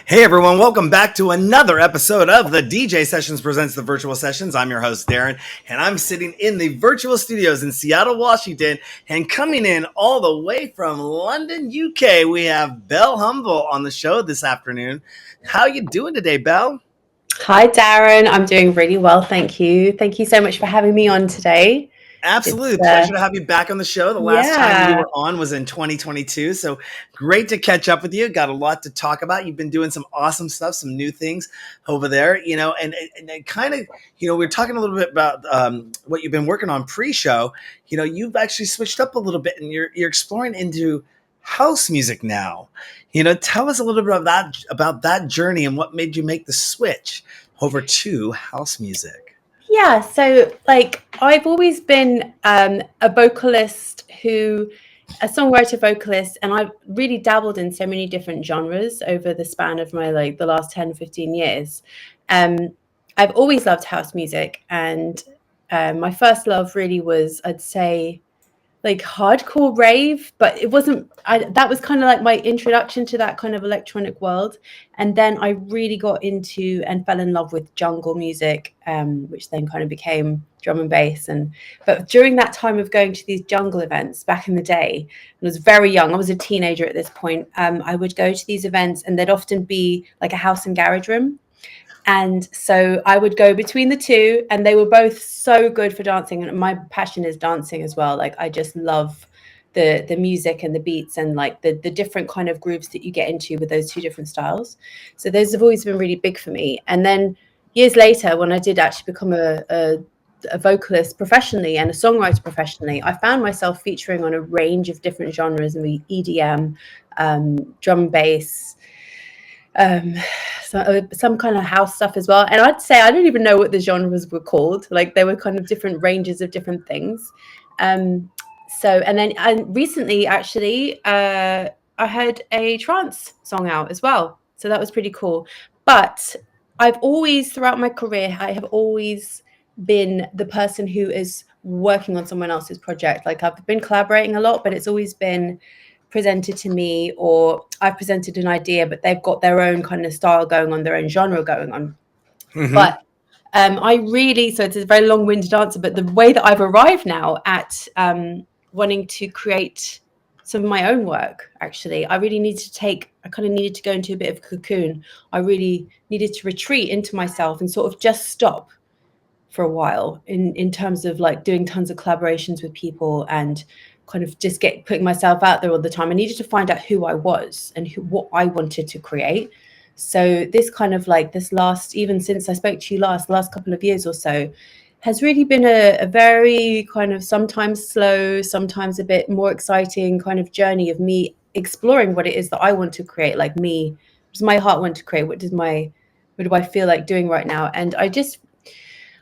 Hey everyone, welcome back to another episode of the DJ Sessions Presents the Virtual Sessions. I'm your host Darren, and I'm sitting in the virtual studios in Seattle, Washington, and coming in all the way from London, UK, we have BELLE HUMBLE on the show this afternoon. How you doing today, Belle? Hi Darren, I'm doing really well, thank you. Thank you so much for having me on today. Absolutely. Pleasure to have you back on the show. The last time you were on was in 2022. So great to catch up with you. Got a lot to talk about. You've been doing some awesome stuff, some new things over there, and kind of, we're talking a little bit about what you've been working on pre-show. You've actually switched up a little bit and you're exploring into house music now. Tell us a little bit about that journey and what made you make the switch over to house music. Yeah, so I've always been a songwriter vocalist, and I've really dabbled in so many different genres over the span of my the last 10, 15 years. I've always loved house music, and my first love really was, I'd say, hardcore rave, but it wasn't, that was kind of like my introduction to that kind of electronic world. And then I really got into and fell in love with jungle music, which then kind of became drum and bass. But during that time of going to these jungle events back in the day, I was very young, I was a teenager at this point, I would go to these events and there'd often be like a house and garage room. And so I would go between the two, and they were both so good for dancing. And my passion is dancing as well. I just love the music and the beats and the different kind of grooves that you get into with those two different styles. So those have always been really big for me. And then years later, when I did actually become a vocalist professionally and a songwriter professionally, I found myself featuring on a range of different genres, and EDM, drum and bass, some kind of house stuff as well. And I'd say I don't even know what the genres were called. They were kind of different ranges of different things. And recently actually I heard a trance song out as well, so that was pretty cool. But I've always, throughout my career, I have always been the person who is working on someone else's project. I've been collaborating a lot, but it's always been presented to me, or I've presented an idea, but they've got their own kind of style going on, their own genre going on. Mm-hmm. But so it's a very long-winded answer, but the way that I've arrived now at wanting to create some of my own work, actually, I kind of needed to go into a bit of a cocoon. I really needed to retreat into myself and sort of just stop for a while in terms of doing tons of collaborations with people and kind of just putting myself out there all the time. I needed to find out who I was and what I wanted to create. So this kind of even since I spoke to you the last couple of years or so, has really been a very kind of sometimes slow, sometimes a bit more exciting kind of journey of me exploring what it is that I want to create. What does my heart want to create? What do I feel like doing right now? And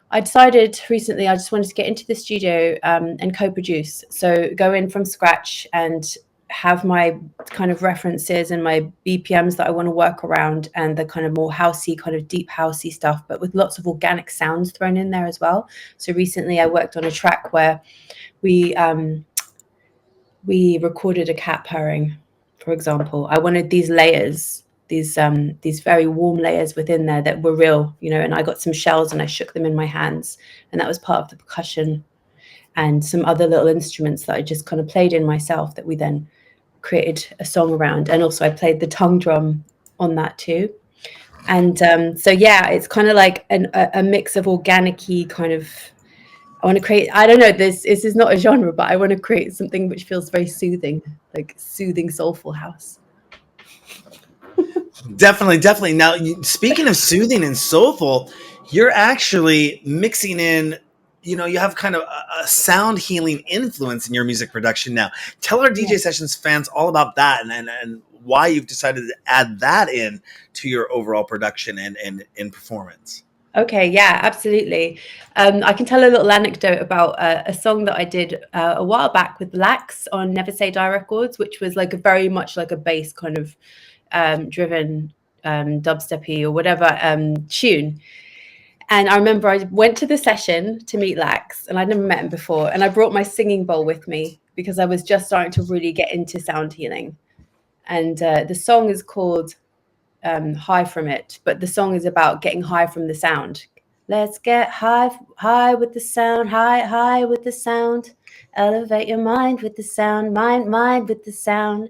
I decided recently I just wanted to get into the studio and co-produce. So go in from scratch and have my kind of references and my BPMs that I want to work around, and the kind of more housey, kind of deep housey stuff, but with lots of organic sounds thrown in there as well. So recently I worked on a track where we recorded a cat purring, for example. I wanted these layers, these very warm layers within there that were real, and I got some shells and I shook them in my hands, and that was part of the percussion, and some other little instruments that I just kind of played in myself that we then created a song around. And also I played the tongue drum on that too. And so yeah, it's kind of like a mix of organic-y kind of, I want to create, I don't know, this is not a genre, but I want to create something which feels very soothing, like soothing, soulful house. Definitely. Now, speaking of soothing and soulful, you're actually mixing in, you have kind of a sound healing influence in your music production now. Tell our DJ Sessions fans all about that and why you've decided to add that in to your overall production and performance. Okay, yeah, absolutely. I can tell a little anecdote about a song that I did a while back with LAXX on Never Say Die Records, which was very much like a bass kind of driven dubsteppy or whatever tune. And I remember I went to the session to meet LAXX, and I'd never met him before, and I brought my singing bowl with me because I was just starting to really get into sound healing. And the song is called high from it, but the song is about getting high from the sound. Let's get high with the sound, high with the sound. Elevate your mind with the sound, mind with the sound.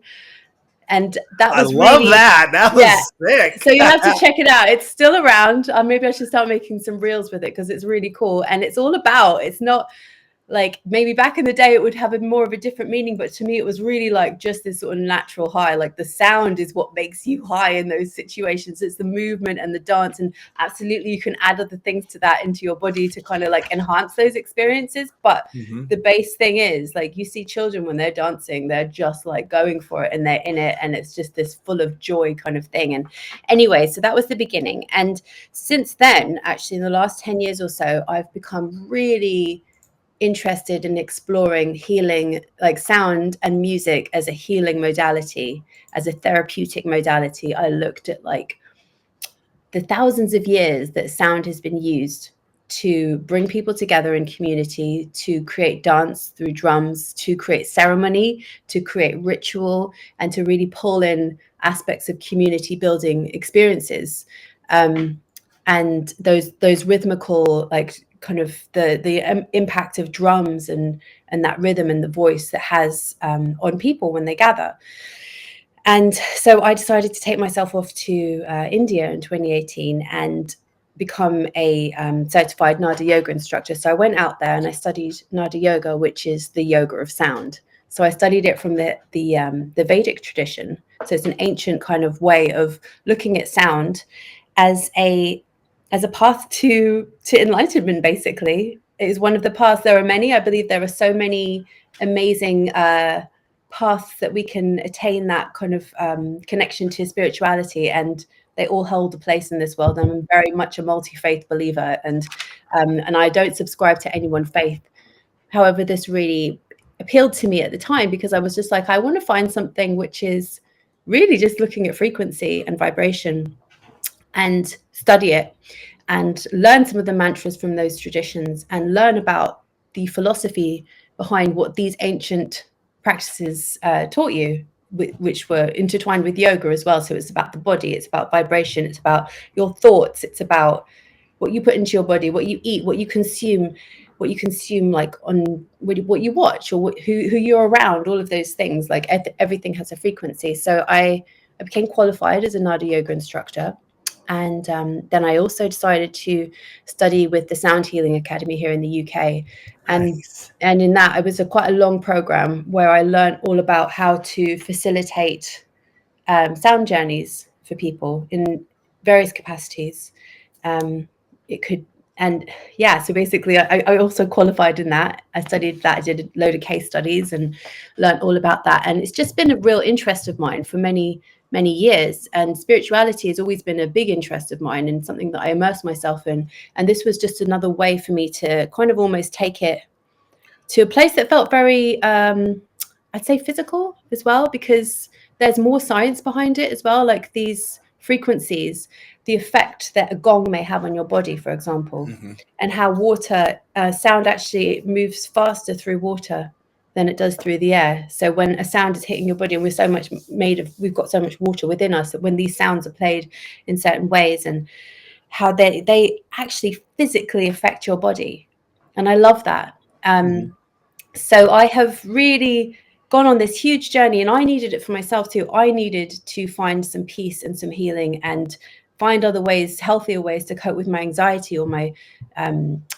And that was love that. That was sick. So you have to check it out. It's still around. Maybe I should start making some reels with it because it's really cool. And it's all about, it's not like, maybe back in the day it would have more of a different meaning, but to me it was really like just this sort of natural high. Like the sound is what makes you high in those situations. It's the movement and the dance, and absolutely you can add other things to that into your body to kind of like enhance those experiences. But the base thing is, like, you see children when they're dancing, they're just like going for it and they're in it, and it's just this full of joy kind of thing. And anyway, so that was the beginning. And since then, actually in the last 10 years or so, I've become really interested in exploring healing, like sound and music as a healing modality, as a therapeutic modality. I looked at like the thousands of years that sound has been used to bring people together in community, to create dance through drums, to create ceremony, to create ritual, and to really pull in aspects of community building experiences. And those rhythmical, like kind of the impact of drums and that rhythm and the voice that has on people when they gather. And so I decided to take myself off to India in 2018 and become a certified Nada yoga instructor. So I went out there and I studied Nada yoga, which is the yoga of sound. So I studied it from the Vedic tradition. So it's an ancient kind of way of looking at sound as a path to enlightenment. Basically, it is one of the paths. There are many. I believe there are so many amazing paths that we can attain that kind of connection to spirituality, and they all hold a place in this world. I'm very much a multi-faith believer, and I don't subscribe to any one faith. However, this really appealed to me at the time because I was just like, I want to find something which is really just looking at frequency and vibration and study it and learn some of the mantras from those traditions and learn about the philosophy behind what these ancient practices taught you, which were intertwined with yoga as well. So it's about the body, it's about vibration, it's about your thoughts, it's about what you put into your body, what you eat, what you consume, like on what you watch or who you're around, all of those things. Like everything has a frequency. So I became qualified as a Nada yoga instructor. And then I also decided to study with the Sound Healing Academy here in the UK. Nice. And in that, it was quite a long program where I learned all about how to facilitate sound journeys for people in various capacities. So basically I also qualified in that. I studied that. I did a load of case studies and learned all about that. And it's just been a real interest of mine for many years, and spirituality has always been a big interest of mine and something that I immerse myself in. And this was just another way for me to kind of almost take it to a place that felt very I'd say physical as well, because there's more science behind it as well, like these frequencies, the effect that a gong may have on your body, for example, and how water sound actually moves faster through water than it does through the air. So when a sound is hitting your body, and we've got so much water within us, that when these sounds are played in certain ways, and how they actually physically affect your body. And I love that. So I have really gone on this huge journey, and I needed it for myself too. I needed to find some peace and some healing and find other ways, healthier ways to cope with my anxiety or my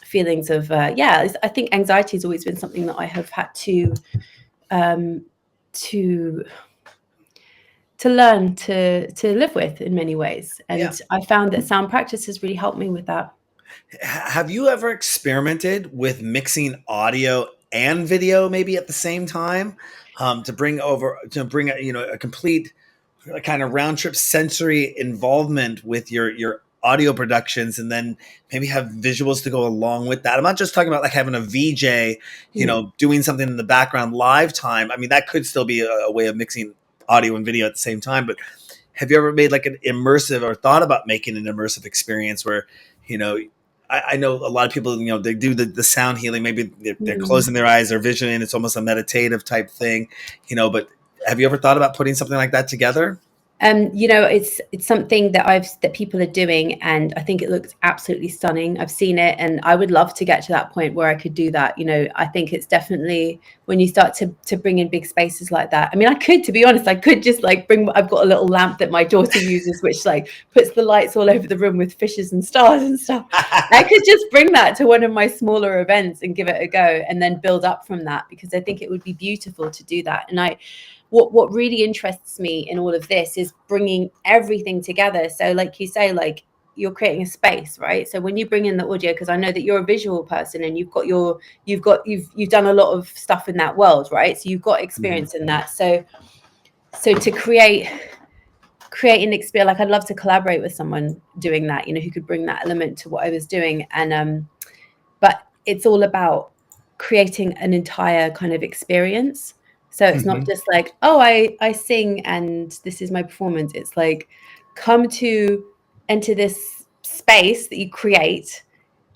feelings of, I think anxiety has always been something that I have had to learn to live with in many ways. And I found that sound practice has really helped me with that. Have you ever experimented with mixing audio and video maybe at the same time to bring a complete kind of round trip sensory involvement with your audio productions, and then maybe have visuals to go along with that? I'm not just talking about like having a VJ, doing something in the background live time. I mean, that could still be a way of mixing audio and video at the same time. But have you ever made like an immersive, or thought about making an immersive experience where, I know a lot of people, they do the sound healing. Maybe they're closing their eyes, they're visioning. It's almost a meditative type thing, but have you ever thought about putting something like that together? You know, it's something that people are doing, and I think it looks absolutely stunning. I've seen it, and I would love to get to that point where I could do that. You know, I think it's definitely when you start to bring in big spaces like that. I mean, to be honest, I could just like I've got a little lamp that my daughter uses, which like puts the lights all over the room with fishes and stars and stuff. I could just bring that to one of my smaller events and give it a go, and then build up from that, because I think it would be beautiful to do that. And what really interests me in all of this is bringing everything together. So like you say, like you're creating a space, right? So when you bring in the audio, because I know that you're a visual person and you've done a lot of stuff in that world, right? So you've got experience in that. So to create an experience, like I'd love to collaborate with someone doing that, you know, who could bring that element to what I was doing. And but it's all about creating an entire kind of experience. So it's not just like, oh, I sing and this is my performance. It's like, enter this space that you create,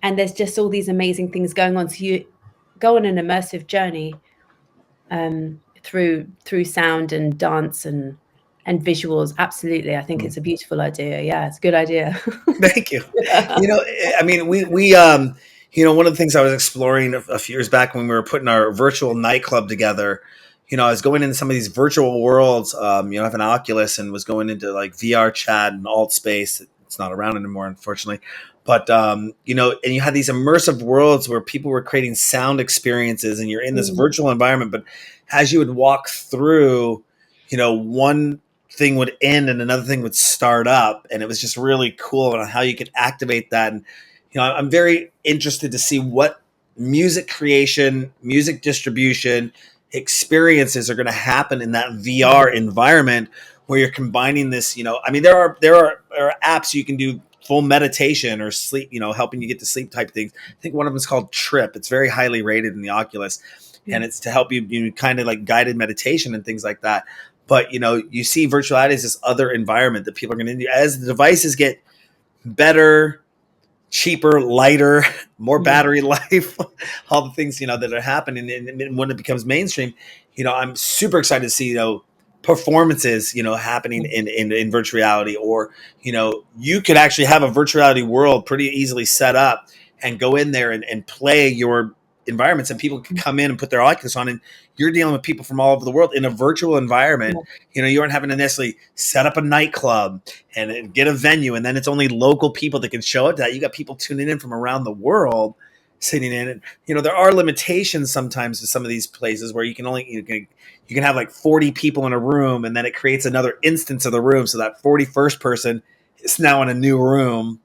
and there's just all these amazing things going on. So you go on an immersive journey through sound and dance and visuals. Absolutely. I think it's a beautiful idea. Yeah, it's a good idea. Thank you. You know, I mean, we you know, one of the things I was exploring a few years back when we were putting our virtual nightclub together, you know, I was going into some of these virtual worlds. You know, I have an Oculus and was going into like VR chat and alt space. It's not around anymore, unfortunately. But, you know, and you had these immersive worlds where people were creating sound experiences, and you're in this virtual environment. But as you would walk through, you know, one thing would end and another thing would start up. And it was just really cool on how you could activate that. And, you know, I'm very interested to see what music creation, music distribution, experiences are going to happen in that VR environment where you're combining this. You know, I mean, there are apps you can do full meditation or sleep, you know, helping you get to sleep type things. I think one of them is called Trip. It's very highly rated in the Oculus, and it's to help you kind of like guided meditation and things like that. But, you know, you see virtuality as this other environment that people are going to do as the devices get better, cheaper, lighter, more battery life, all the things, you know, that are happening. And when it becomes mainstream, you know, I'm super excited to see, you know, performances, you know, happening in virtual reality. Or, you know, you could actually have a virtual reality world pretty easily set up and go in there and play your environments, and people can come in and put their Oculus on, and you're dealing with people from all over the world in a virtual environment. You know, you aren't having to necessarily set up a nightclub and get a venue, and then it's only local people that can show up to that. You got people tuning in from around the world sitting in. And, you know, there are limitations sometimes to some of these places where you can have like 40 people in a room, and then it creates another instance of the room. So that 41st person is now in a new room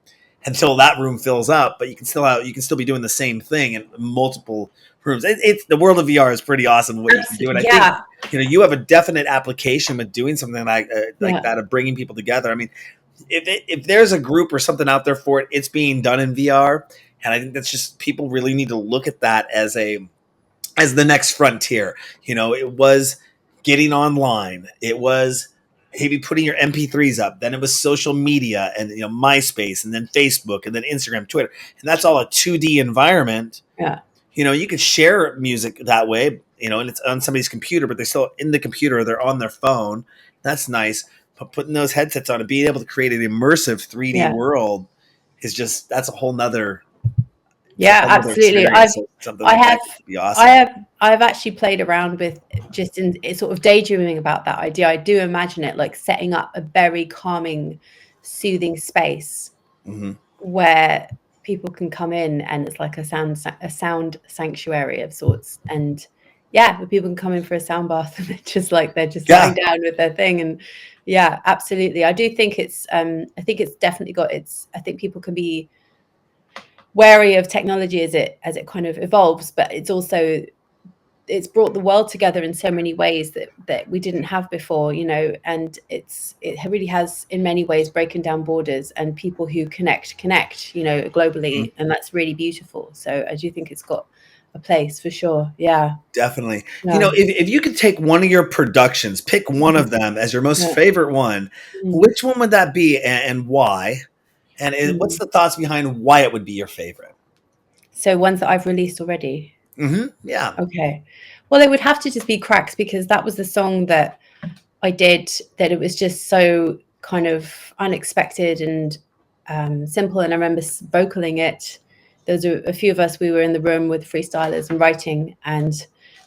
until that room fills up, but you can still be doing the same thing in multiple rooms. It's the world of VR is pretty awesome what you can do. And I think, you know, you have a definite application with doing something like that, of bringing people together. I mean, if there's a group or something out there for it, it's being done in VR. And I think that's just, people really need to look at that as the next frontier. You know, it was getting online. It was maybe putting your MP3s up. Then it was social media and, you know, MySpace, and then Facebook, and then Instagram, Twitter. And that's all a 2D environment. Yeah. You know, you could share music that way, you know, and it's on somebody's computer, but they're still in the computer, they're on their phone. That's nice. But putting those headsets on and being able to create an immersive 3D world is just, that's a whole nother. Yeah, absolutely. I've actually played around with just in sort of daydreaming about that idea. I do imagine it like setting up a very calming, soothing space where people can come in, and it's like a sound sanctuary of sorts. And yeah, where people can come in for a sound bath, and they're just lying down with their thing. And yeah, absolutely. I do think it's I think people can be wary of technology as it kind of evolves, but it's brought the world together in so many ways that we didn't have before, you know. And it really has in many ways broken down borders, and people who connect, you know, globally. And that's really beautiful. So I do think it's got a place for sure. Yeah, definitely. You know, if you could take one of your productions, pick one of them as your most favorite one, which one would that be, and why? And what's the thoughts behind why it would be your favorite? So ones that I've released already. Yeah. Okay. Well, it would have to just be Cracks, because that was the song that I did, that it was just so kind of unexpected and simple. And I remember vocaling it. There was a few of us, we were in the room with Freestylers and writing, and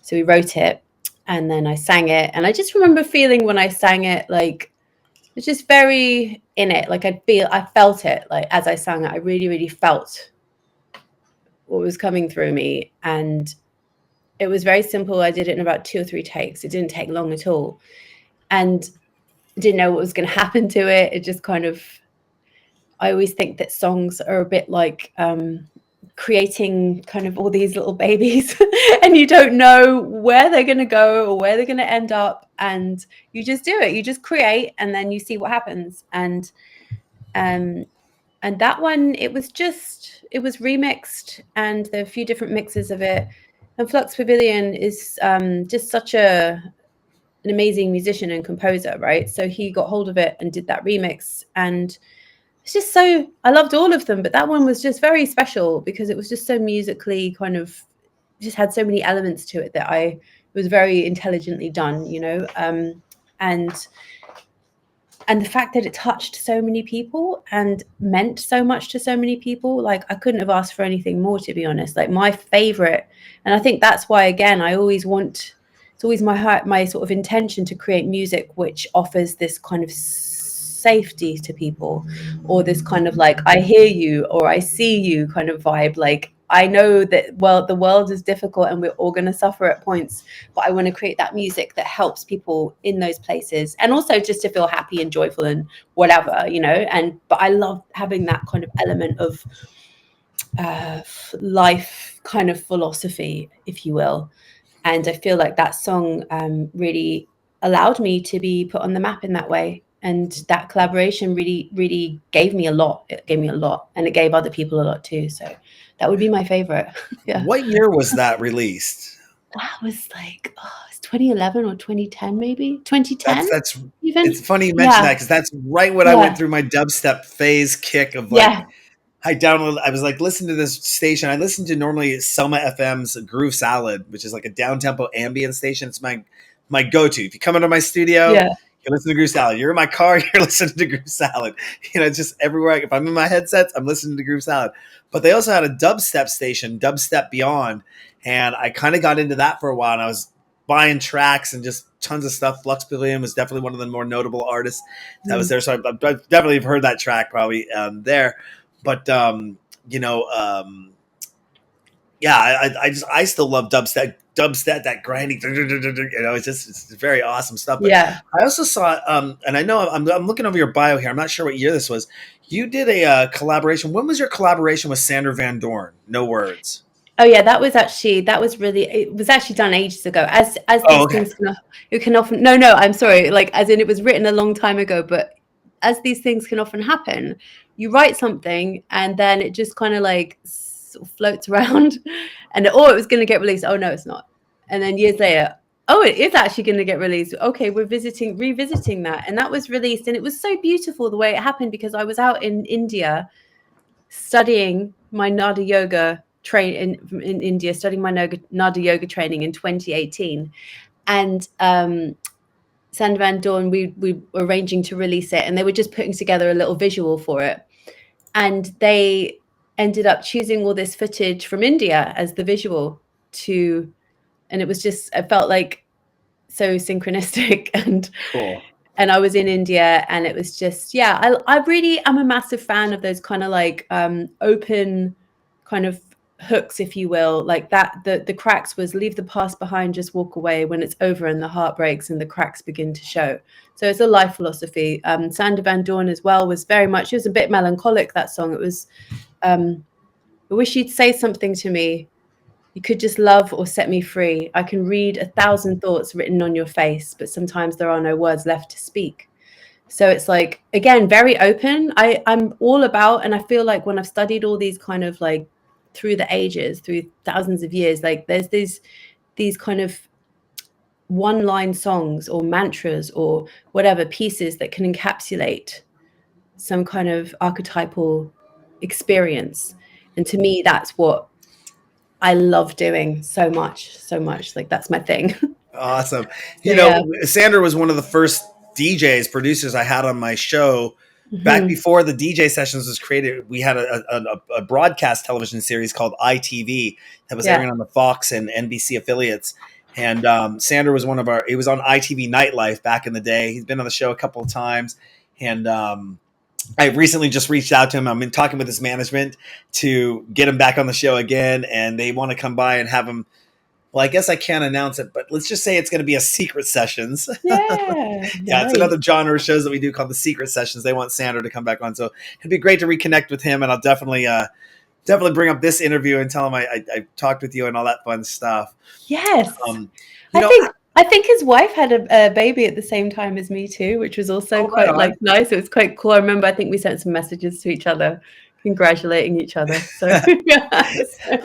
so we wrote it and then I sang it. And I just remember feeling when I sang it, like it's just very in it. Like I felt it, like as I sang it, I really, really felt what was coming through me. And it was very simple. I did it in about 2 or 3 takes. It didn't take long at all. And didn't know what was going to happen to it. It just kind of, I always think that songs are a bit like creating kind of all these little babies and you don't know where they're going to go or where they're going to end up, and you just do it. You just create and then you see what happens. And that one, it was remixed, and there are a few different mixes of it. And Flux Pavillion is just such an amazing musician and composer, right? So he got hold of it and did that remix, and it's just so, I loved all of them, but that one was just very special because it was just so musically kind of, just had so many elements to it that it was very intelligently done, you know. And the fact that it touched so many people and meant so much to so many people, like I couldn't have asked for anything more, to be honest. Like my favorite, and I think that's why, again, it's always my sort of intention to create music which offers this kind of safety to people, or this kind of like I hear you or I see you kind of vibe. Like I know that, well, the world is difficult and we're all going to suffer at points, but I want to create that music that helps people in those places, and also just to feel happy and joyful and whatever, you know. But I love having that kind of element of life kind of philosophy, if you will. And I feel like that song really allowed me to be put on the map in that way. And that collaboration really, really gave me a lot. It gave me a lot, and it gave other people a lot too. So that would be my favorite. Yeah. What year was that released? That was like, it's 2011 or 2010, maybe 2010. That's even. It's funny you mention that, because that's right when I went through my dubstep phase kick of like, I was like, listen to this station. I listen to normally Selma FM's Groove Salad, which is like a down tempo ambient station. It's my go-to. If you come into my studio, you listen to Groove Salad. You're in my car, you're listening to Groove Salad. You know, just everywhere. If I'm in my headsets, I'm listening to Groove Salad. But they also had a dubstep station, Dubstep Beyond, and I kind of got into that for a while. And I was buying tracks and just tons of stuff. Flux Pavillion was definitely one of the more notable artists that was there. So I definitely have heard that track probably there. But you know, I still love dubstep, that grinding, you know, it's very awesome stuff. But I also saw, and I know I'm looking over your bio here. I'm not sure what year this was. You did a collaboration. When was your collaboration with Sander van Doorn? No Words. Oh yeah, it was actually done ages ago. As these things can often, I'm sorry, like as in it was written a long time ago, but as these things can often happen, you write something and then it just kind of like sort of floats around, and it was going to get released. Oh no, it's not. And then years later, it is actually going to get released. Okay, we're revisiting that, and that was released, and it was so beautiful the way it happened, because I was out in India studying my Nada yoga in India, studying my Nada yoga training in 2018, and Sander van Doorn, we were arranging to release it, and they were just putting together a little visual for it, and they ended up choosing all this footage from India as the visual and it was just, I felt like so synchronistic, and cool. And I was in India, and it was just, I really am a massive fan of those kind of like open kind of hooks, if you will, like that. The cracks was leave the past behind, just walk away when it's over, and the heart breaks and the cracks begin to show. So it's a life philosophy. Sander van Doorn as well was very much, it was a bit melancholic, that song. It was I wish you'd say something to me. You could just love or set me free. I can read 1,000 thoughts written on your face, but sometimes there are no words left to speak. So it's like, again, very open. I'm all about, and I feel like when I've studied all these kind of like through the ages, through thousands of years, like there's these kind of one-line songs or mantras or whatever pieces that can encapsulate some kind of archetypal experience. And to me, that's what I love doing so much. Like that's my thing. Awesome. You know, Sander was one of the first DJs, producers I had on my show back before the DJ sessions was created. We had a broadcast television series called ITV that was airing on the Fox and NBC affiliates. And Sander was he was on ITV Nightlife back in the day. He's been on the show a couple of times. And I recently just reached out to him. I've been talking with his management to get him back on the show again. And they want to come by and have him. Well, I guess I can't announce it, but let's just say it's going to be a secret sessions. Yeah, It's another genre of shows that we do called the secret sessions. They want Sander to come back on. So it'd be great to reconnect with him. And I'll definitely bring up this interview and tell him I talked with you and all that fun stuff. Yes. I think his wife had a baby at the same time as me too, which was also quite nice. It was quite cool. I remember, I think we sent some messages to each other, congratulating each other. So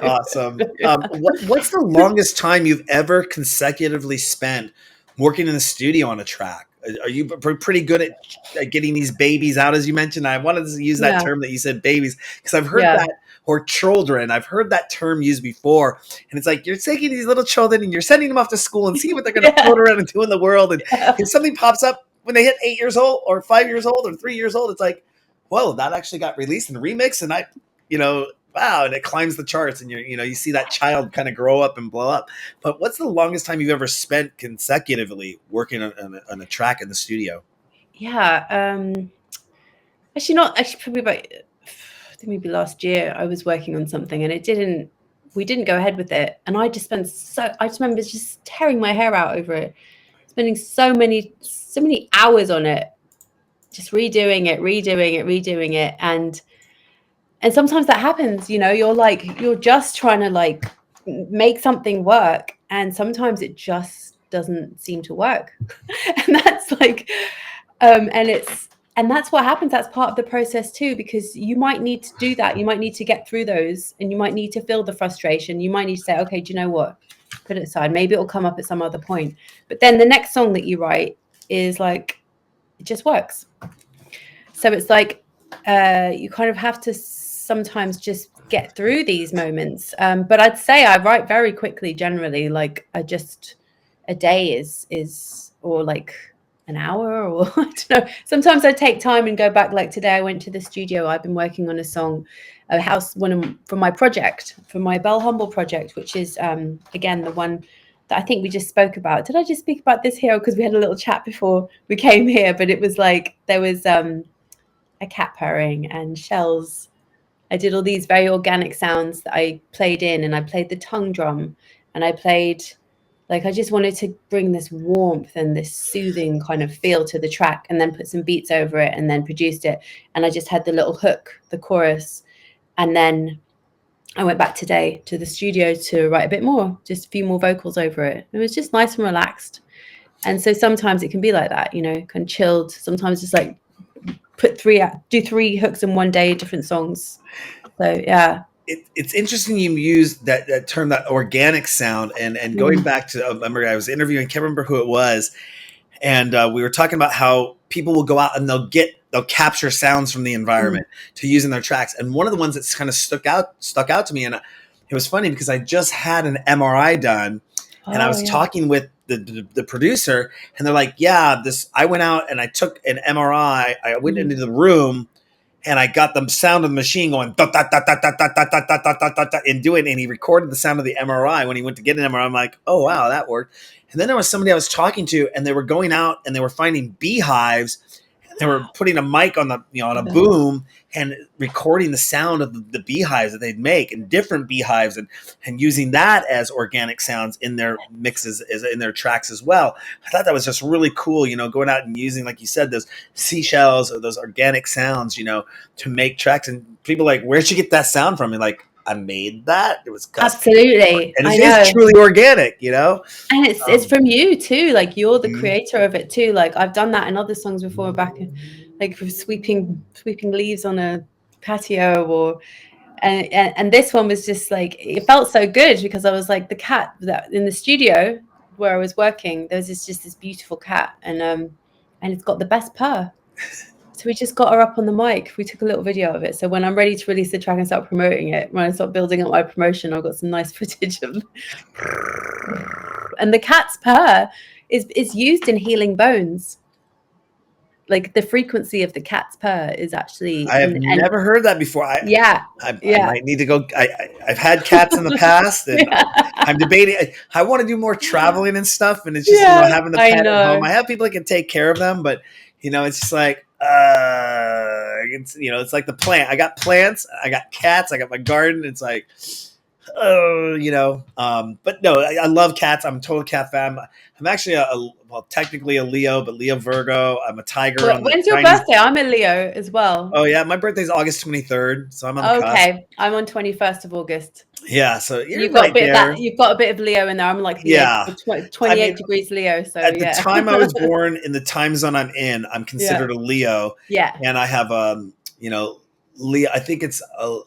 awesome. What's the longest time you've ever consecutively spent working in the studio on a track? Are you pretty good at getting these babies out, as you mentioned? I wanted to use that term that you said, babies, because I've heard that, or children. I've heard that term used before. And it's like, you're taking these little children and you're sending them off to school and seeing what they're going to float around and do in the world. And if something pops up when they hit 8 years old or 5 years old or 3 years old, it's like, whoa, that actually got released and remixed. And wow, and it climbs the charts, and you see that child kind of grow up and blow up. But what's the longest time you've ever spent consecutively working on a track in the studio? Yeah, actually probably about, I think maybe last year I was working on something and we didn't go ahead with it, and I just remember just tearing my hair out over it, spending so many hours on it, just redoing it, and sometimes that happens, you're just trying to make something work, and sometimes it just doesn't seem to work. And that's and that's what happens. That's part of the process too, because you might need to do that. You might need to get through those, and you might need to feel the frustration. You might need to say, okay, do you know what? Put it aside. Maybe it'll come up at some other point. But then the next song that you write is it just works. So it's you kind of have to sometimes just get through these moments. But I'd say I write very quickly generally. A day is or an hour, or I don't know. Sometimes I take time and go back. Like today, I went to the studio. I've been working on a song, from my project, from my BELLE HUMBLE project, which is again the one that I think we just spoke about. Did I just speak about this here? Because we had a little chat before we came here, but it was there was a cat purring and shells. I did all these very organic sounds that I played in, and I played the tongue drum, and I played. I just wanted to bring this warmth and this soothing kind of feel to the track, and then put some beats over it, and then produced it. And I just had the little hook, the chorus. And then I went back today to the studio to write a bit more, just a few more vocals over it. It was just nice and relaxed. And so sometimes it can be like that, kind of chilled. Sometimes just do 3 hooks in one day, different songs. So, yeah. It's interesting you use that term, that organic sound, and going back to, I remember I was interviewing, I can't remember who it was, and we were talking about how people will go out and they'll capture sounds from the environment to use in their tracks. And one of the ones that's kind of stuck out to me, and it was funny because I just had an MRI done, and I was talking with the producer, and they're like, I went out and I took an MRI. I went into the room, and I got the sound of the machine going da, da, da, da, da, da, da, da, da, da, da, da, and doing, and he recorded the sound of the MRI when he went to get an MRI. I'm like, oh wow, that worked. And then there was somebody I was talking to, and they were going out and they were finding beehives. They were putting a mic on on a boom and recording the sound of the beehives that they'd make, and different beehives, and using that as organic sounds in their mixes, in their tracks as well. I thought that was just really cool, going out and using, like you said, those seashells or those organic sounds, to make tracks. And people are like, where'd you get that sound from? And I made that. It was custom. Absolutely, and it is truly organic, And it's from you too. You're the creator of it too. I've done that in other songs before, back with sweeping leaves on a patio, and this one was just it felt so good because I was the cat that in the studio where I was working. There was just this beautiful cat, and it's got the best purr. So we just got her up on the mic. We took a little video of it. So when I'm ready to release the track and start promoting it, when I start building up my promotion, I've got some nice footage of. And the cat's purr is used in healing bones. like the frequency of the cat's purr is actually. I have never heard that before. I might need to go. I've had cats in the past, and I'm debating. I want to do more traveling and stuff, and it's just having the pet at home. I have people that can take care of them, but it's just like it's like the plant. I got plants, I got cats, I got my garden. It's like but no, I love cats. I'm a total cat fan. I'm actually technically a Leo, but Leo Virgo. I'm a tiger. When's your birthday? I'm a Leo as well. Oh yeah, my birthday's August 23rd, so I'm on the cusp. Okay, I'm on 21st of August. Yeah, so you've got a bit of that. You've got a bit of Leo in there. I'm like 28 degrees Leo. So at the time I was born, in the time zone I'm in, I'm considered a Leo. Yeah, and I have Leo. I think it's a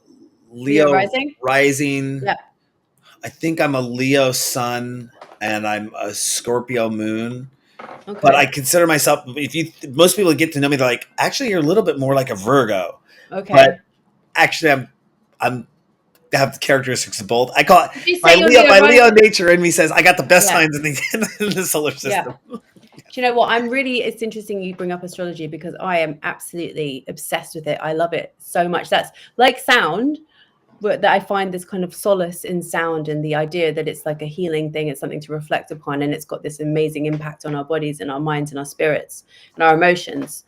Leo rising. Yeah, I think I'm a Leo sun, and I'm a Scorpio moon. Okay. But I consider myself. Most people get to know me, they're like, actually, you're a little bit more like a Virgo. Okay. But actually, I have the characteristics of both. I call it my Leo nature in me says I got the best signs in the solar system. Yeah. Do you know what? It's interesting you bring up astrology because I am absolutely obsessed with it. I love it so much. That's like sound. But that I find this kind of solace in sound and the idea that it's like a healing thing. It's something to reflect upon, and it's got this amazing impact on our bodies and our minds and our spirits and our emotions.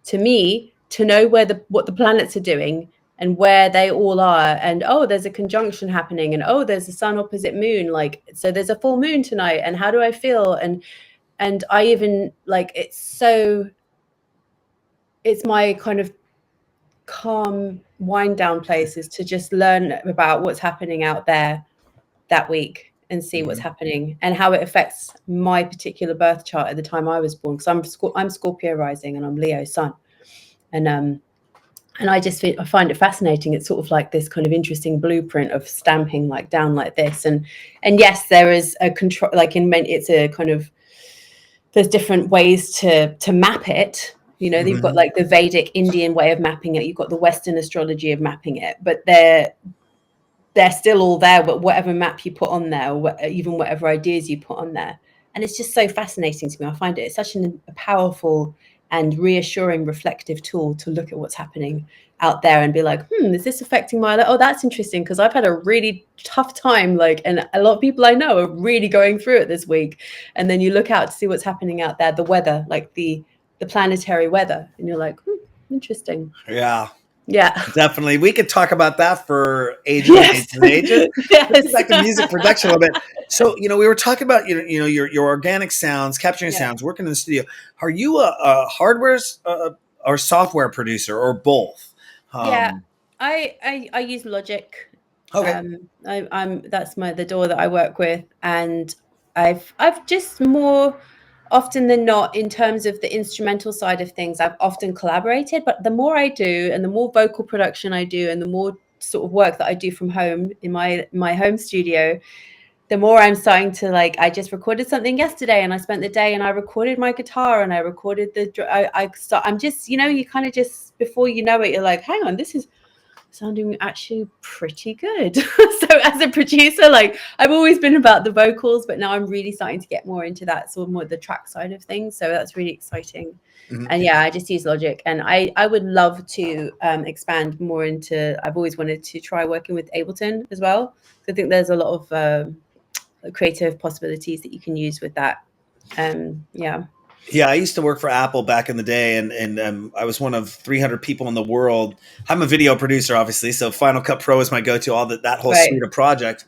To me, to know what the planets are doing and where they all are, and there's a conjunction happening, and there's a sun opposite moon, so there's a full moon tonight, and how do I feel? And I even it's my kind of calm wind down places to just learn about what's happening out there that week and see what's happening and how it affects my particular birth chart at the time I was born, because I'm Scorpio rising and I'm Leo sun, and I just I find it fascinating. It's sort of like this kind of interesting blueprint of stamping down like this, and yes, there is a control, it's a kind of, there's different ways to map it. You've got the Vedic Indian way of mapping it. You've got the Western astrology of mapping it, but they're still all there. But whatever map you put on there, or even whatever ideas you put on there, and it's just so fascinating to me. I find it's such a powerful and reassuring, reflective tool to look at what's happening out there and be like, is this affecting my life? Oh, that's interesting, because I've had a really tough time, and a lot of people I know are really going through it this week. And then you look out to see what's happening out there, the weather, the planetary weather, and you're like, interesting. Yeah, Yeah, definitely. We could talk about that for ages and ages. Yes. Let's get back to music production a little bit. So, we were talking about your organic sounds, capturing sounds, working in the studio. Are you a hardware or software producer, or both? I use Logic. Okay. I'm that's the DAW that I work with, and I've just more often than not, in terms of the instrumental side of things, I've often collaborated, but the more I do and the more vocal production I do and the more sort of work that I do from home in my home studio, the more I'm starting to I just recorded something yesterday and I spent the day and I recorded my guitar and I recorded I'm just, you kind of just, before you know it, you're like, hang on, this is sounding actually pretty good. So as a producer, I've always been about the vocals, but now I'm really starting to get more into that sort of more the track side of things. So that's really exciting. And I just use Logic, and I would love to expand more into, I've always wanted to try working with Ableton as well. So I think there's a lot of creative possibilities that you can use with that. Yeah, I used to work for Apple back in the day, and I was one of 300 people in the world. I'm a video producer, obviously, so Final Cut Pro is my go-to, all that whole suite of products.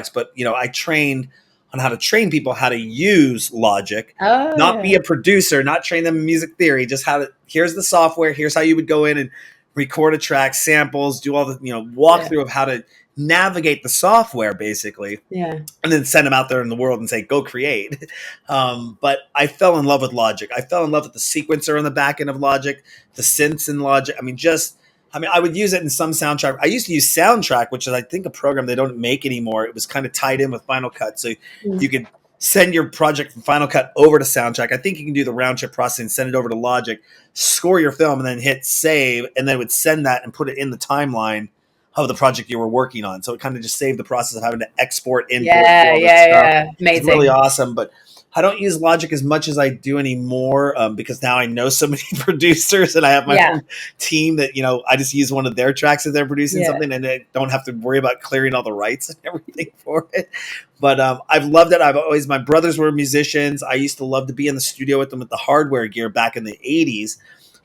But I trained on how to train people how to use Logic, not be a producer, not train them in music theory, just here's the software, here's how you would go in and record a track, samples, do all the walkthrough of how to navigate the software, basically, and then send them out there in the world and say, go create. But I fell in love with Logic. I fell in love with the sequencer on the back end of Logic, the synths in Logic. I would use it in some soundtrack. I used to use Soundtrack, which is, I think, a program they don't make anymore. It was kind of tied in with Final Cut, so you could send your project from Final Cut over to Soundtrack. I think you can do the round trip processing, send it over to Logic, score your film, and then hit save, and then it would send that and put it in the timeline of the project you were working on. So it kind of just saved the process of having to export, import, Amazing. It's really awesome. But I don't use Logic as much as I do anymore because now I know so many producers and I have my own team that, I just use one of their tracks if they're producing something and I don't have to worry about clearing all the rights and everything for it. But I've loved it. My brothers were musicians. I used to love to be in the studio with them with the hardware gear back in the 80s.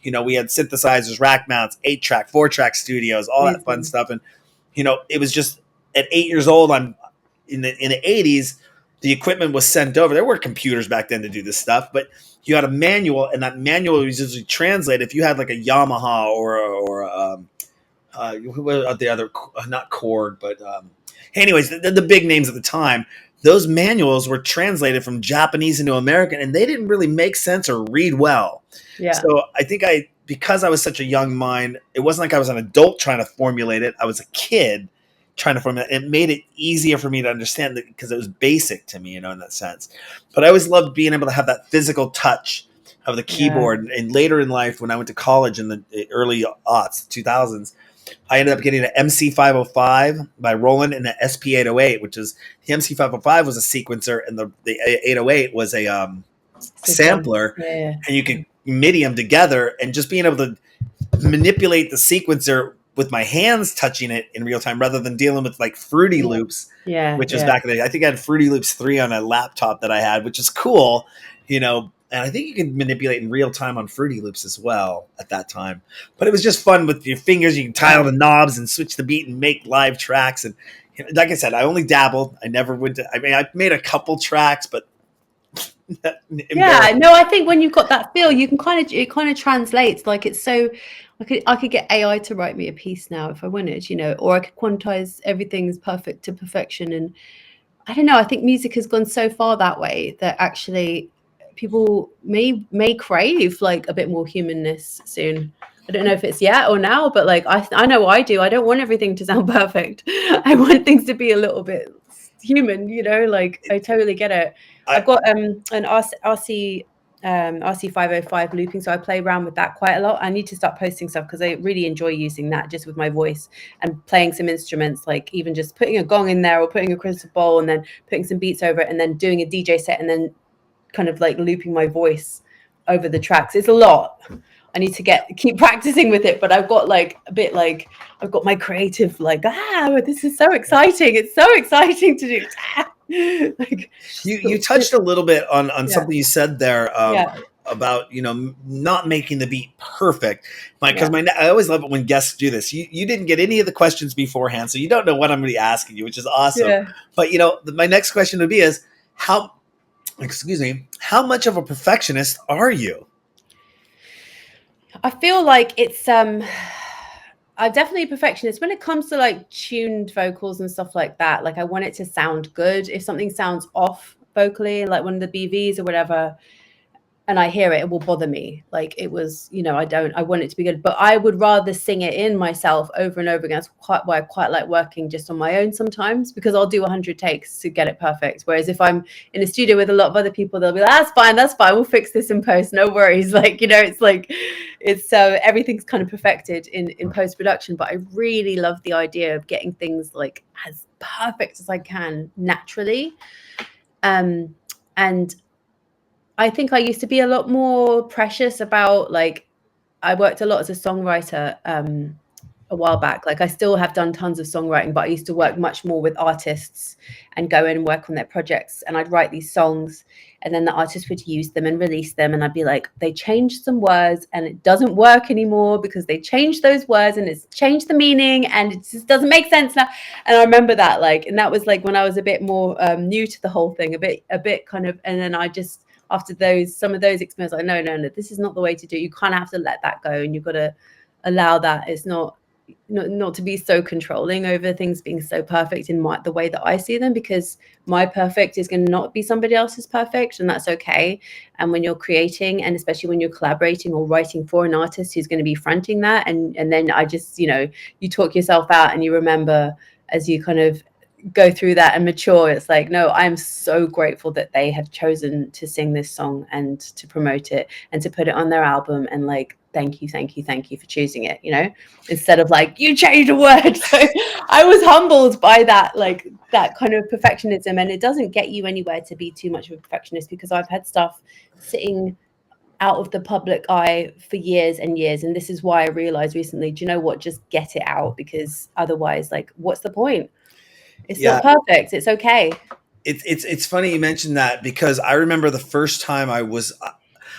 We had synthesizers, rack mounts, 8-track, 4-track studios, all that fun stuff. And, it was just at 8 years old, I'm in the 80s, the equipment was sent over. There were computers back then to do this stuff, but you had a manual, and that manual was usually translated. If you had like a Yamaha or the other, not Korg, but anyways, the big names at the time, those manuals were translated from Japanese into American, and they didn't really make sense or read well. Yeah. So I think because I was such a young mind, it wasn't like I was an adult trying to formulate it. I was a kid trying to formulate it. It made it easier for me to understand it because it was basic to me, in that sense. But I always loved being able to have that physical touch of the keyboard. Yeah. And later in life, when I went to college in the early aughts, 2000s, I ended up getting an MC505 by Roland and an SP808, which is the MC505 was a sequencer and the 808 was a sampler. Yeah. And you could MIDI them together, and just being able to manipulate the sequencer with my hands touching it in real time rather than dealing with like Fruity Loops, which was back in the day. I think I had Fruity Loops 3 on a laptop that I had, which is cool, and I think you can manipulate in real time on Fruity Loops as well at that time. But it was just fun with your fingers. You can tile the knobs and switch the beat and make live tracks. And like I said, I only dabbled. I never went to, I made a couple tracks, but I think when you've got that feel, you can it kind of translates. Like it's so, I could get AI to write me a piece now if I wanted, or I could quantize everything's perfect to perfection. And I don't know, I think music has gone so far that way that actually people may crave like a bit more humanness soon. I don't know if it's yet or now, but like I know I do. I don't want everything to sound perfect. I want things to be a little bit human, like I totally get it. I've got an RC505 looping, so I play around with that quite a lot. I need to start posting stuff because I really enjoy using that just with my voice and playing some instruments, like even just putting a gong in there or putting a crystal bowl and then putting some beats over it and then doing a DJ set and then kind of like looping my voice over the tracks. It's a lot. I need to keep practicing with it, but I've got like a bit like I've got my creative like this is so exciting. It's so exciting to do. Like you touched a little bit on something you said there about not making the beat perfect. Because I always love it when guests do this. You didn't get any of the questions beforehand, so you don't know what I'm going to be asking you, which is awesome. Yeah. But my next question would be is how much of a perfectionist are you? I feel like it's I'm definitely a perfectionist when it comes to like tuned vocals and stuff like that. Like I want it to sound good. If something sounds off vocally, like one of the BVs or whatever, and I hear it, it will bother me. Like it was, I want it to be good, but I would rather sing it in myself over and over again. That's why I quite like working just on my own sometimes, because I'll do 100 takes to get it perfect. Whereas if I'm in a studio with a lot of other people, they'll be like, that's fine. We'll fix this in post. No worries. Like, it's everything's kind of perfected in post-production, but I really love the idea of getting things like as perfect as I can naturally. And I think I used to be a lot more precious about, like, I worked a lot as a songwriter a while back. Like I still have done tons of songwriting, but I used to work much more with artists and go in and work on their projects. And I'd write these songs and then the artist would use them and release them. And I'd be like, they changed some words and it doesn't work anymore because they changed those words and it's changed the meaning and it just doesn't make sense now. And I remember that, like, and that was like when I was a bit more new to the whole thing, a bit kind of, and then I just, after some of those experiences, like, no, this is not the way to do it. You kind of have to let that go and you've got to allow that. It's not to be so controlling over things being so perfect in the way that I see them, because my perfect is going to not be somebody else's perfect, and that's okay. And when you're creating, and especially when you're collaborating or writing for an artist who's going to be fronting that, and then I just, you talk yourself out and you remember as you kind of go through that and mature, it's like, no, I'm so grateful that they have chosen to sing this song and to promote it and to put it on their album, and like thank you for choosing it, you know, instead of like, you changed a word. So I was humbled by that, like that kind of perfectionism, and it doesn't get you anywhere to be too much of a perfectionist, because I've had stuff sitting out of the public eye for years and years, and this is why I realized recently, do you know what, just get it out, because otherwise, like, what's the point? It's not perfect. It's okay. It's funny you mentioned that, because I remember the first time I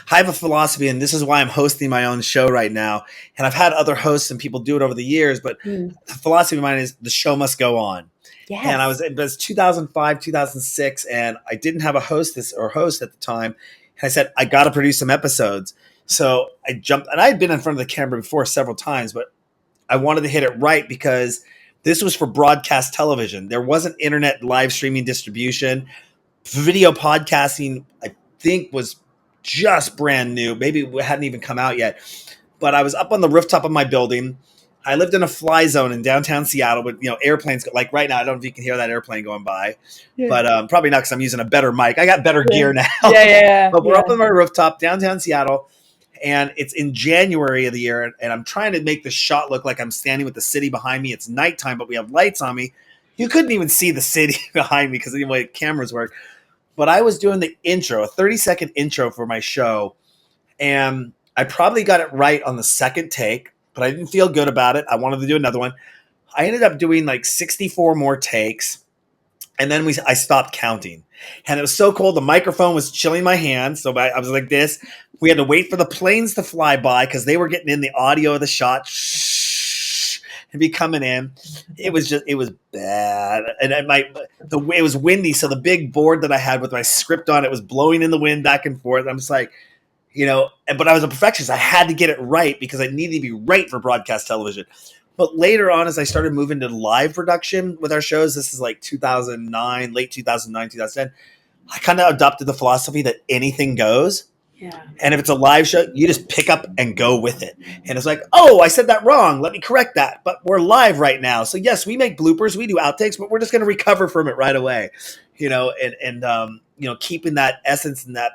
have a philosophy, and this is why I'm hosting my own show right now. And I've had other hosts and people do it over the years, but the philosophy of mine is the show must go on. Yes. And it was 2005, 2006, and I didn't have a host at the time. And I said, I got to produce some episodes. So I jumped, and I had been in front of the camera before several times, but I wanted to hit it right, because this was for broadcast television. There wasn't internet live streaming distribution. Video podcasting, I think, was just brand new. Maybe it hadn't even come out yet. But I was up on the rooftop of my building. I lived in a fly zone in downtown Seattle with, you know, airplanes. Like right now, I don't know if you can hear that airplane going by, but probably not, because I'm using a better mic. I got better gear now. But we're up on my rooftop, downtown Seattle, and it's in January of the year, and I'm trying to make the shot look like I'm standing with the city behind me. It's nighttime, but we have lights on me. You couldn't even see the city behind me because of the way cameras work. But I was doing the intro, a 30-second intro for my show, and I probably got it right on the second take, but I didn't feel good about it. I wanted to do another one. I ended up doing like 64 more takes, and then I stopped counting. And it was so cold, the microphone was chilling my hands, so I was like this. We had to wait for the planes to fly by because they were getting in the audio of the shot. And be coming in. It was bad. And it was windy. So the big board that I had with my script on it was blowing in the wind back and forth. I'm just like, you know, but I was a perfectionist. I had to get it right because I needed to be right for broadcast television. But later on, as I started moving to live production with our shows, this is like 2009, late 2009, 2010, I kind of adopted the philosophy that anything goes. Yeah. And if it's a live show, you just pick up and go with it. And it's like, oh, I said that wrong. Let me correct that. But we're live right now. So yes, we make bloopers, we do outtakes, but we're just going to recover from it right away. You know, and you know, keeping that essence and that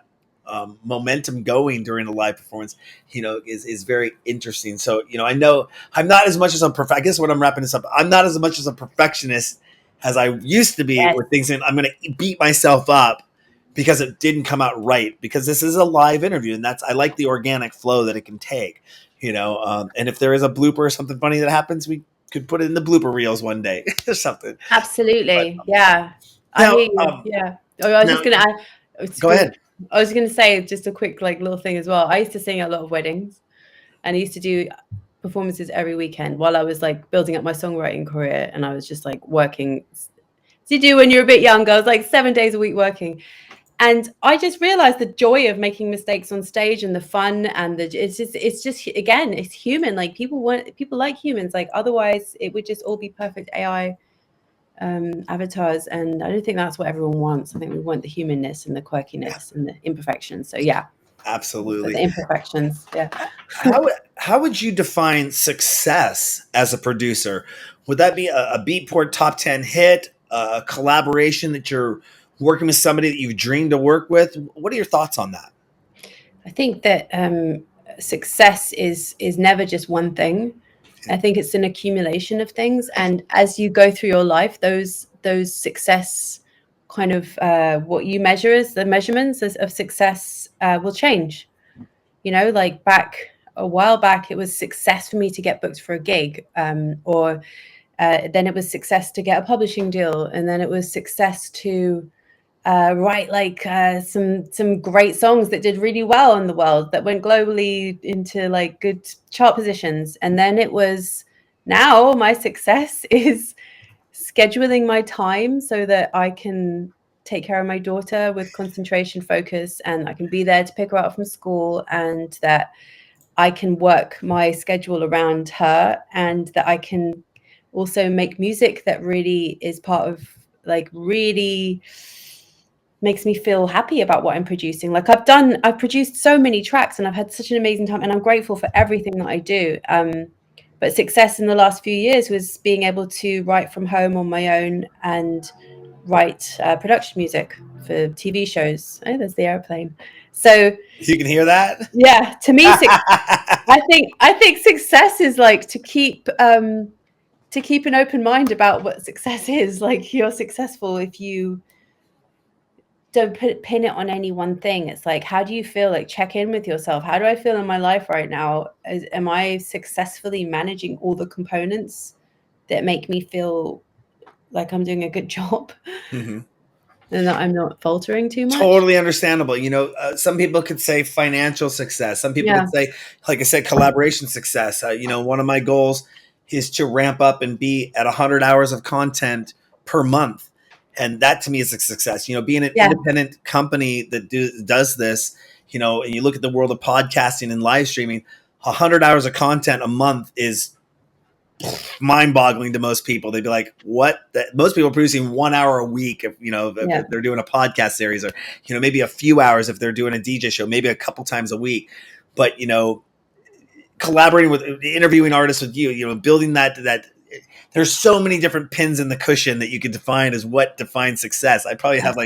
momentum going during the live performance, you know, is very interesting. So, you know, I know I'm not as much as I guess when I'm wrapping this up, I'm not as much as a perfectionist as I used to be with things, and I'm going to beat myself up because it didn't come out right, because this is a live interview, and I like the organic flow that it can take, you know, and if there is a blooper or something funny that happens, we could put it in the blooper reels one day or something. Absolutely. But, yeah. I hear you. Yeah. I was just going to add. Go ahead. I was going to say just a quick like little thing as well. I used to sing at a lot of weddings, and I used to do performances every weekend while I was like building up my songwriting career, and I was just like working. So you do when you're a bit younger. I was like 7 days a week working. And I just realized the joy of making mistakes on stage and the fun, and it's just again, it's human. Like people like humans. Like otherwise it would just all be perfect AI avatars, and I don't think that's what everyone wants. I think we want the humanness and the quirkiness and the imperfections. So yeah, absolutely, the imperfections. Yeah. How would you define success as a producer? Would that be a Beatport top 10 hit, a collaboration that you're working with somebody that you've dreamed to work with? What are your thoughts on that? I think that success is never just one thing. I think it's an accumulation of things, and as you go through your life, those success kind of what you measure as the measurements of success will change. You know, like a while back, it was success for me to get booked for a gig, or then it was success to get a publishing deal, and then it was success to write like some great songs that did really well in the world, that went globally into like good chart positions. And then it was, now my success is scheduling my time so that I can take care of my daughter with concentration, focus, and I can be there to pick her up from school, and that I can work my schedule around her, and that I can also make music that really is part of, like, really makes me feel happy about what I'm producing. Like I've produced so many tracks and I've had such an amazing time, and I'm grateful for everything that I do. But success in the last few years was being able to write from home on my own and write production music for TV shows. Oh, there's the airplane. So you can hear that. Yeah, to me, I think success is like to keep an open mind about what success is. Like, you're successful if you don't pin it on any one thing. It's like, how do you feel? Like, check in with yourself. How do I feel in my life right now? Am I successfully managing all the components that make me feel like I'm doing a good job? Mm-hmm. And that I'm not faltering too much. Totally understandable. You know, some people could say financial success. Some people could say, like I said, collaboration success. You know, one of my goals is to ramp up and be at 100 hours of content per month. And that to me is a success. You know, being an independent company that does this, you know, and you look at the world of podcasting and live streaming, 100 hours of content a month is mind-boggling to most people. They'd be like, what? That most people are producing 1 hour a week if they're doing a podcast series, or you know, maybe a few hours if they're doing a DJ show, maybe a couple times a week. But you know, collaborating with, interviewing artists with you know, building that there's so many different pins in the cushion that you could define as what defines success. I probably have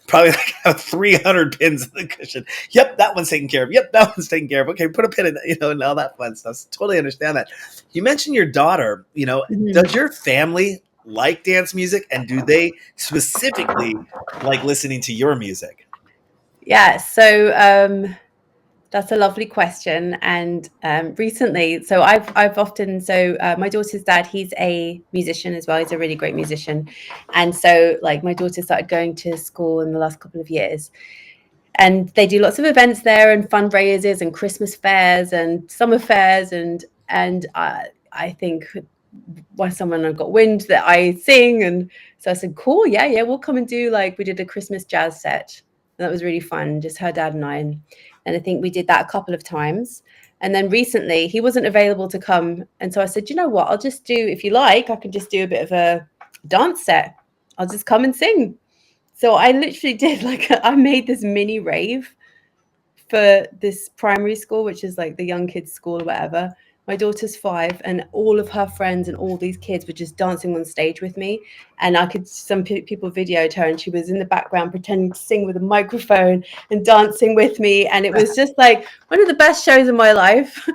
probably like 300 pins in the cushion. Yep, that one's taken care of. Yep, that one's taken care of. Okay, put a pin in, you know, and all that fun stuff. So totally understand that. You mentioned your daughter. You know, does your family like dance music, and do they specifically like listening to your music? Yeah, so that's a lovely question. And recently, so I've often, my daughter's dad, he's a musician as well. He's a really great musician. And so like my daughter started going to school in the last couple of years. And they do lots of events there and fundraisers and Christmas fairs and summer fairs. And I think someone got wind that I sing. And so I said, cool, yeah, we'll come and do, like, we did a Christmas jazz set. And that was really fun, just her dad and I. And I think we did that a couple of times. And then recently he wasn't available to come. And so I said, you know what, I'll just do, if you like, I can just do a bit of a dance set. I'll just come and sing. So I literally did I made this mini rave for this primary school, which is like the young kids' school or whatever. My daughter's 5, and all of her friends and all these kids were just dancing on stage with me. And some people videoed her, and she was in the background pretending to sing with a microphone and dancing with me. And it was just like one of the best shows of my life.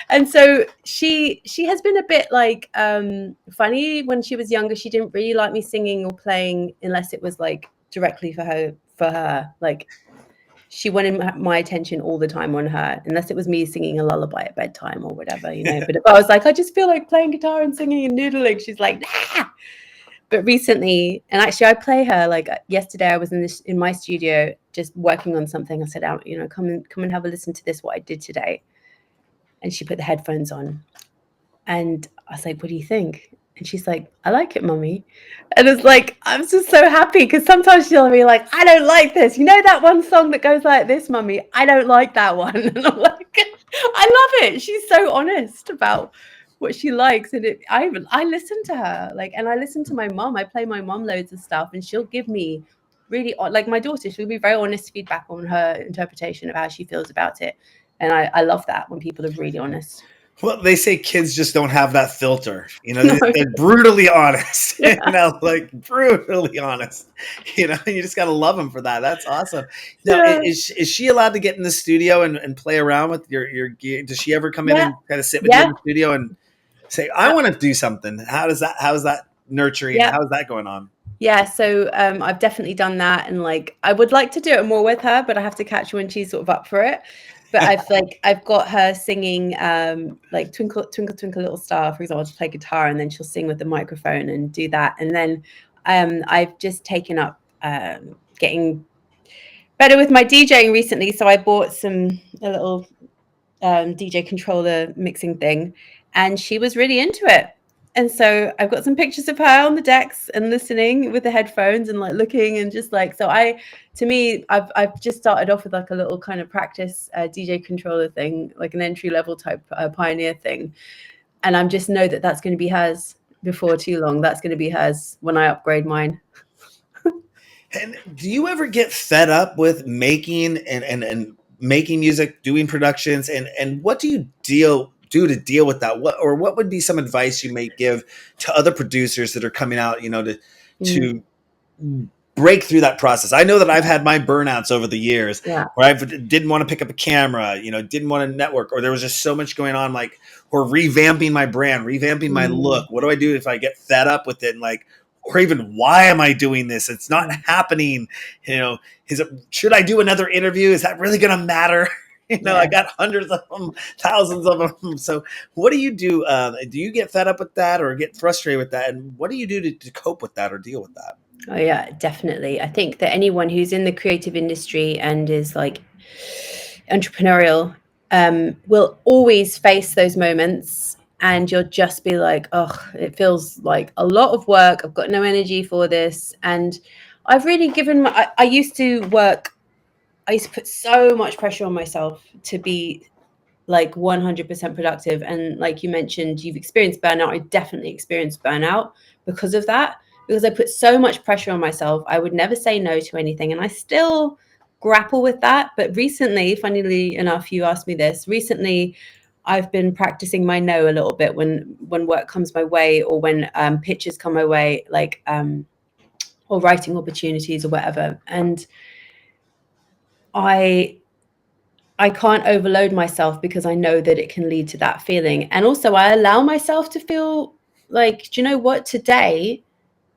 And so she has been a bit like funny. When she was younger, she didn't really like me singing or playing unless it was like directly for her. Like, she wanted my attention all the time on her, unless it was me singing a lullaby at bedtime or whatever, you know. But if I was like, I just feel like playing guitar and singing and noodling, she's like, nah. But recently, and actually I play her, like yesterday I was in my studio just working on something. I said, you know, come and have a listen to this, what I did today. And she put the headphones on, and I was like, what do you think? And she's like, I like it, Mummy. And it's like, I'm just so happy, because sometimes she'll be like, I don't like this. You know that one song that goes like this, Mummy? I don't like that one. And I'm like, I love it. She's so honest about what she likes. And I listen to her, like, and I listen to my mom. I play my mom loads of stuff, and she'll give me really, like my daughter, she'll be very honest feedback on her interpretation of how she feels about it. And I love that when people are really honest. Well, they say kids just don't have that filter. You know, they're brutally honest. Yeah. You know, like brutally honest. You know, and you just got to love them for that. That's awesome. Now, yeah. Is she allowed to get in the studio and play around with your gear? Does she ever come in and kind of sit with you in the studio and say, I want to do something? How is that nurturing? Yeah. How is that going on? Yeah, so I've definitely done that. And like, I would like to do it more with her, but I have to catch her when she's sort of up for it. But I've got her singing like Twinkle, Twinkle, Twinkle Little Star, for example, to play guitar, and then she'll sing with the microphone and do that. And then I've just taken up getting better with my DJing recently. So I bought a little DJ controller mixing thing, and she was really into it. And so I've got some pictures of her on the decks and listening with the headphones and like looking, and just like, so I've just started off with like a little kind of practice DJ controller thing, like an entry level type Pioneer thing. And I'm just know that that's going to be hers before too long. That's going to be hers when I upgrade mine. And do you ever get fed up with making and making music, doing productions, and what do you do to deal with that? What would be some advice you may give to other producers that are coming out, you know, to break through that process? I know that I've had my burnouts over the years where I didn't want to pick up a camera, didn't want to network, or there was just so much going on, like, or revamping my brand, revamping my look. What do I do if I get fed up with it? And like, or even, why am I doing this? It's not happening. Should I do another interview? Is that really going to matter? I got hundreds of them, thousands of them. So what do you do? Do you get fed up with that or get frustrated with that? And what do you do to cope with that or deal with that? Oh yeah, definitely. I think that anyone who's in the creative industry and is like entrepreneurial will always face those moments, and you'll just be like, oh, it feels like a lot of work. I've got no energy for this. And I've really I used to put so much pressure on myself to be like 100% productive. And like you mentioned, you've experienced burnout. I definitely experienced burnout because of that, because I put so much pressure on myself. I would never say no to anything. And I still grapple with that. But recently, funnily enough, you asked me this, recently, I've been practicing my no a little bit when work comes my way, or when pitches come my way, like, or writing opportunities or whatever. And I can't overload myself, because I know that it can lead to that feeling. And also I allow myself to feel like, do you know what, today,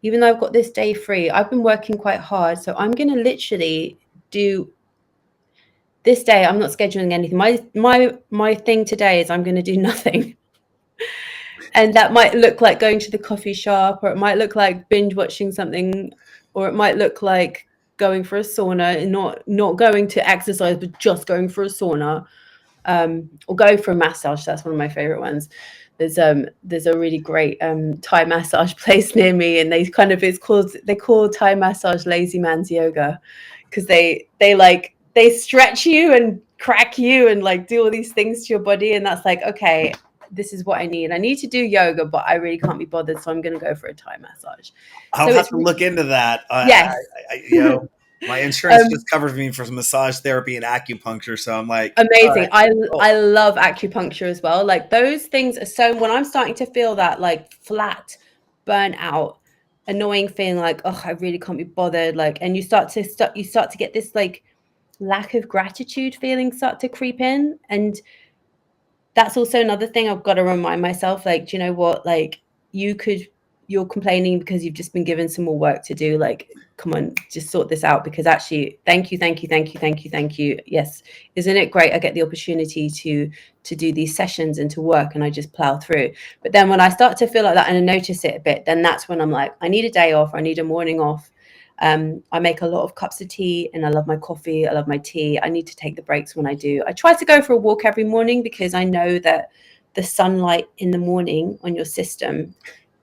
even though I've got this day free, I've been working quite hard. So I'm going to literally do this day. I'm not scheduling anything. My thing today is I'm going to do nothing. And that might look like going to the coffee shop, or it might look like binge watching something, or it might look like going for a sauna, and not going to exercise, but just going for a sauna, or going for a massage. That's one of my favorite ones. There's a really great Thai massage place near me, and they call Thai massage lazy man's yoga, because they stretch you and crack you and like do all these things to your body, and that's like, okay, this is what I need. I need to do yoga, but I really can't be bothered, so I'm going to go for a Thai massage. I'll have to look into that. Yes. My insurance just covers me for some massage therapy and acupuncture, so I'm like, amazing. Right. I love acupuncture as well. Like, those things are so, when I'm starting to feel that like flat, burnt out, annoying feeling, like, oh, I really can't be bothered, like, and you start to get this like lack of gratitude feeling start to creep in. And that's also another thing I've got to remind myself, like, do you know what, like, you're complaining because you've just been given some more work to do. Like, come on, just sort this out, because actually, thank you. Yes, isn't it great? I get the opportunity to do these sessions and to work, and I just plow through. But then when I start to feel like that and I notice it a bit, then that's when I'm like, I need a day off. I need a morning off. I make a lot of cups of tea, and I love my coffee. I love my tea. I need to take the breaks when I do. I try to go for a walk every morning, because I know that the sunlight in the morning on your system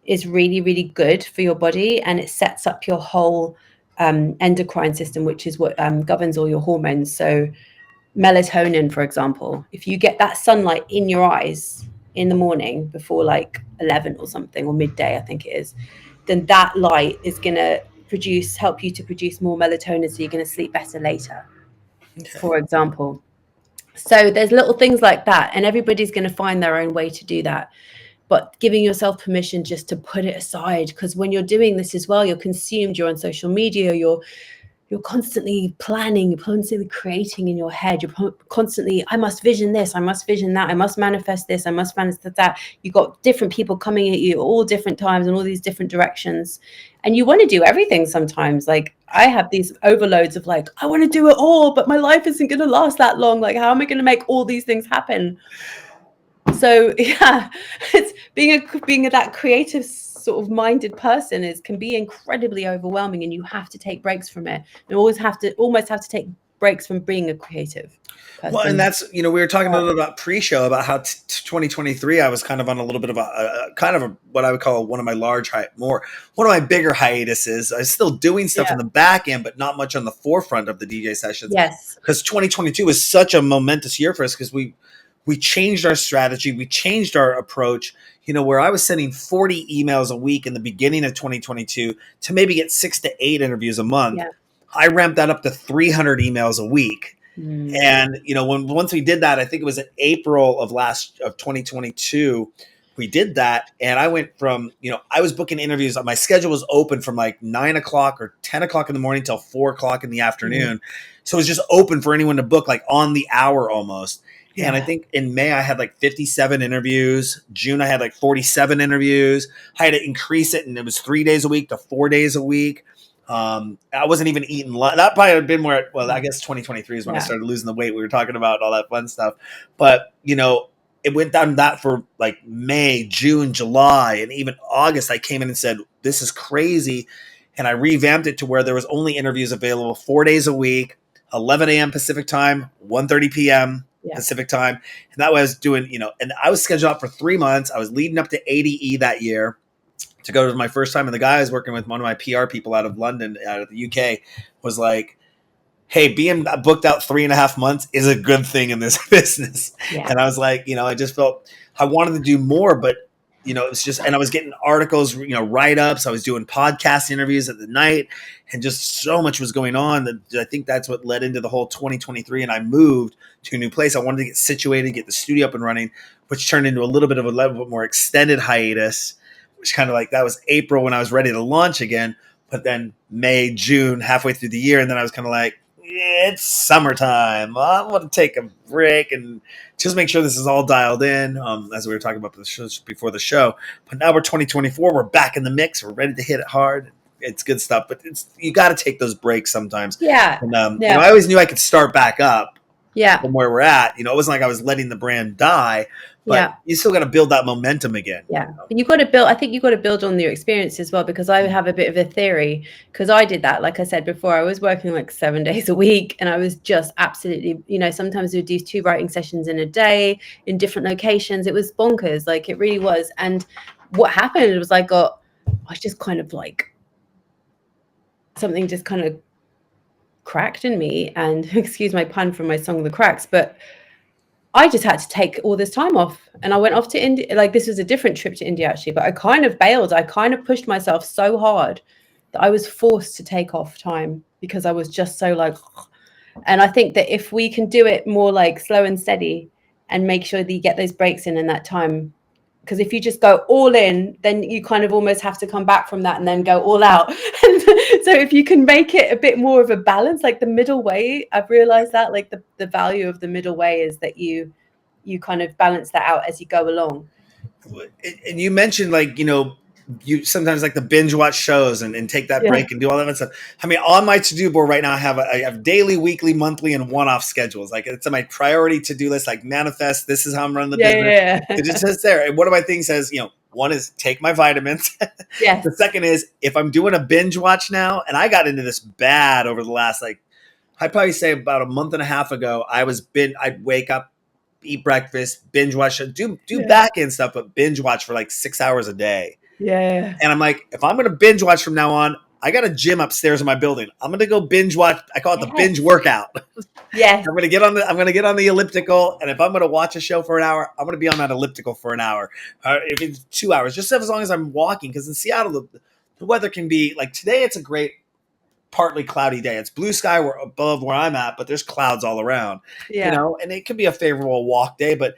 is really, really good for your body, and it sets up your whole endocrine system, which is what governs all your hormones. So melatonin, for example, if you get that sunlight in your eyes in the morning before like 11 or something, or midday, I think it is, then that light is going to help you to produce more melatonin, so you're going to sleep better later, for example. So there's little things like that, and everybody's going to find their own way to do that. But giving yourself permission just to put it aside, because when you're doing this as well, you're consumed, you're on social media, you're constantly planning, you're constantly creating in your head, you're constantly, I must vision this, I must vision that, I must manifest this, I must manifest that. You've got different people coming at you all different times in all these different directions, and you want to do everything sometimes. Like, I have these overloads of like, I want to do it all, but my life isn't going to last that long. Like, how am I going to make all these things happen? So yeah, it's being that creative sort of minded person can be incredibly overwhelming, and you have to take breaks from it. You almost have to take breaks from being a creative person. Well, and that's, we were talking a little about pre-show about how 2023, I was kind of on a little bit of what I would call one of my bigger hiatuses. I was still doing stuff in the back end, but not much on the forefront of the DJ sessions. Yes. Because 2022 was such a momentous year for us, because we changed our strategy. We changed our approach, where I was sending 40 emails a week in the beginning of 2022 to maybe get 6 to 8 interviews a month. Yeah. I ramped that up to 300 emails a week. And, once we did that, I think it was in April of 2022, we did that, and I went from, I was booking interviews. My schedule was open from like 9 o'clock or 10 o'clock in the morning till 4 o'clock in the afternoon. Mm-hmm. So it was just open for anyone to book, like on the hour almost. Yeah. And I think in May I had like 57 interviews. June I had like 47 interviews. I had to increase it, and it was 3 days a week to 4 days a week. I wasn't even eating lunch. That probably had been where, I guess 2023 is when I started losing the weight we were talking about and all that fun stuff. But, it went down that for like May, June, July, and even August. I came in and said, this is crazy. And I revamped it to where there was only interviews available 4 days a week, 11 a.m. Pacific time, 1:30 p.m. Pacific time. And that was doing, and I was scheduled out for 3 months. I was leading up to ADE that year to go to my first time. And the guy I was working with, one of my PR people out of London, out of the UK, was like, hey, being booked out 3.5 months is a good thing in this business. Yeah. And I was like, I just felt I wanted to do more, but, it was just, and I was getting articles, write-ups. I was doing podcast interviews at the night, and just so much was going on that I think that's what led into the whole 2023. And I moved to a new place. I wanted to get situated, get the studio up and running, which turned into a little bit more extended hiatus, which kind of like, that was April when I was ready to launch again. But then May, June, halfway through the year. And then I was kind of like, it's summertime. I want to take a break and just make sure this is all dialed in, as we were talking about before the show. But now we're 2024. We're back in the mix. We're ready to hit it hard. It's good stuff. But you got to take those breaks sometimes. Yeah. And, I always knew I could start back up from where we're at. It wasn't like I was letting the brand die. But you still got to build that momentum again. Yeah. But you got to build, I think you got to build on your experience as well, because I have a bit of a theory, because I did that. Like I said before, I was working like 7 days a week, and I was just absolutely, sometimes we'd do 2 writing sessions in a day in different locations. It was bonkers. Like it really was. And what happened was I was just kind of like, something just kind of cracked in me, and excuse my pun from my song, The Cracks, but I just had to take all this time off, and I went off to India. Like this was a different trip to India actually, but I kind of bailed. I kind of pushed myself so hard that I was forced to take off time, because I was just so like, and I think that if we can do it more like slow and steady and make sure that you get those breaks in that time, because if you just go all in, then you kind of almost have to come back from that and then go all out. And so if you can make it a bit more of a balance, like the middle way, I've realized that like the value of the middle way is that you kind of balance that out as you go along. And you mentioned like, you sometimes like the binge watch shows and take that break and do all that stuff. I mean, on my to-do board right now, I have daily, weekly, monthly, and one-off schedules. Like it's on my priority to-do list, like manifest. This is how I'm running the business. Yeah. It just says there. And one of my things says, one is take my vitamins. Yes. The second is if I'm doing a binge watch now, and I got into this bad over the last, like, I'd probably say about a month and a half ago, I'd wake up, eat breakfast, binge watch, do back end stuff, but binge watch for like 6 hours a day. Yeah. And I'm like, if I'm going to binge watch from now on, I got a gym upstairs in my building. I'm going to go binge watch. I call it the binge workout. Yes. I'm going to get on the elliptical. And if I'm going to watch a show for an hour, I'm going to be on that elliptical for an hour. If it's 2 hours, just as long as I'm walking. Because in Seattle, the weather can be like today, it's a great partly cloudy day. It's blue sky above where I'm at, but there's clouds all around, and it could be a favorable walk day, but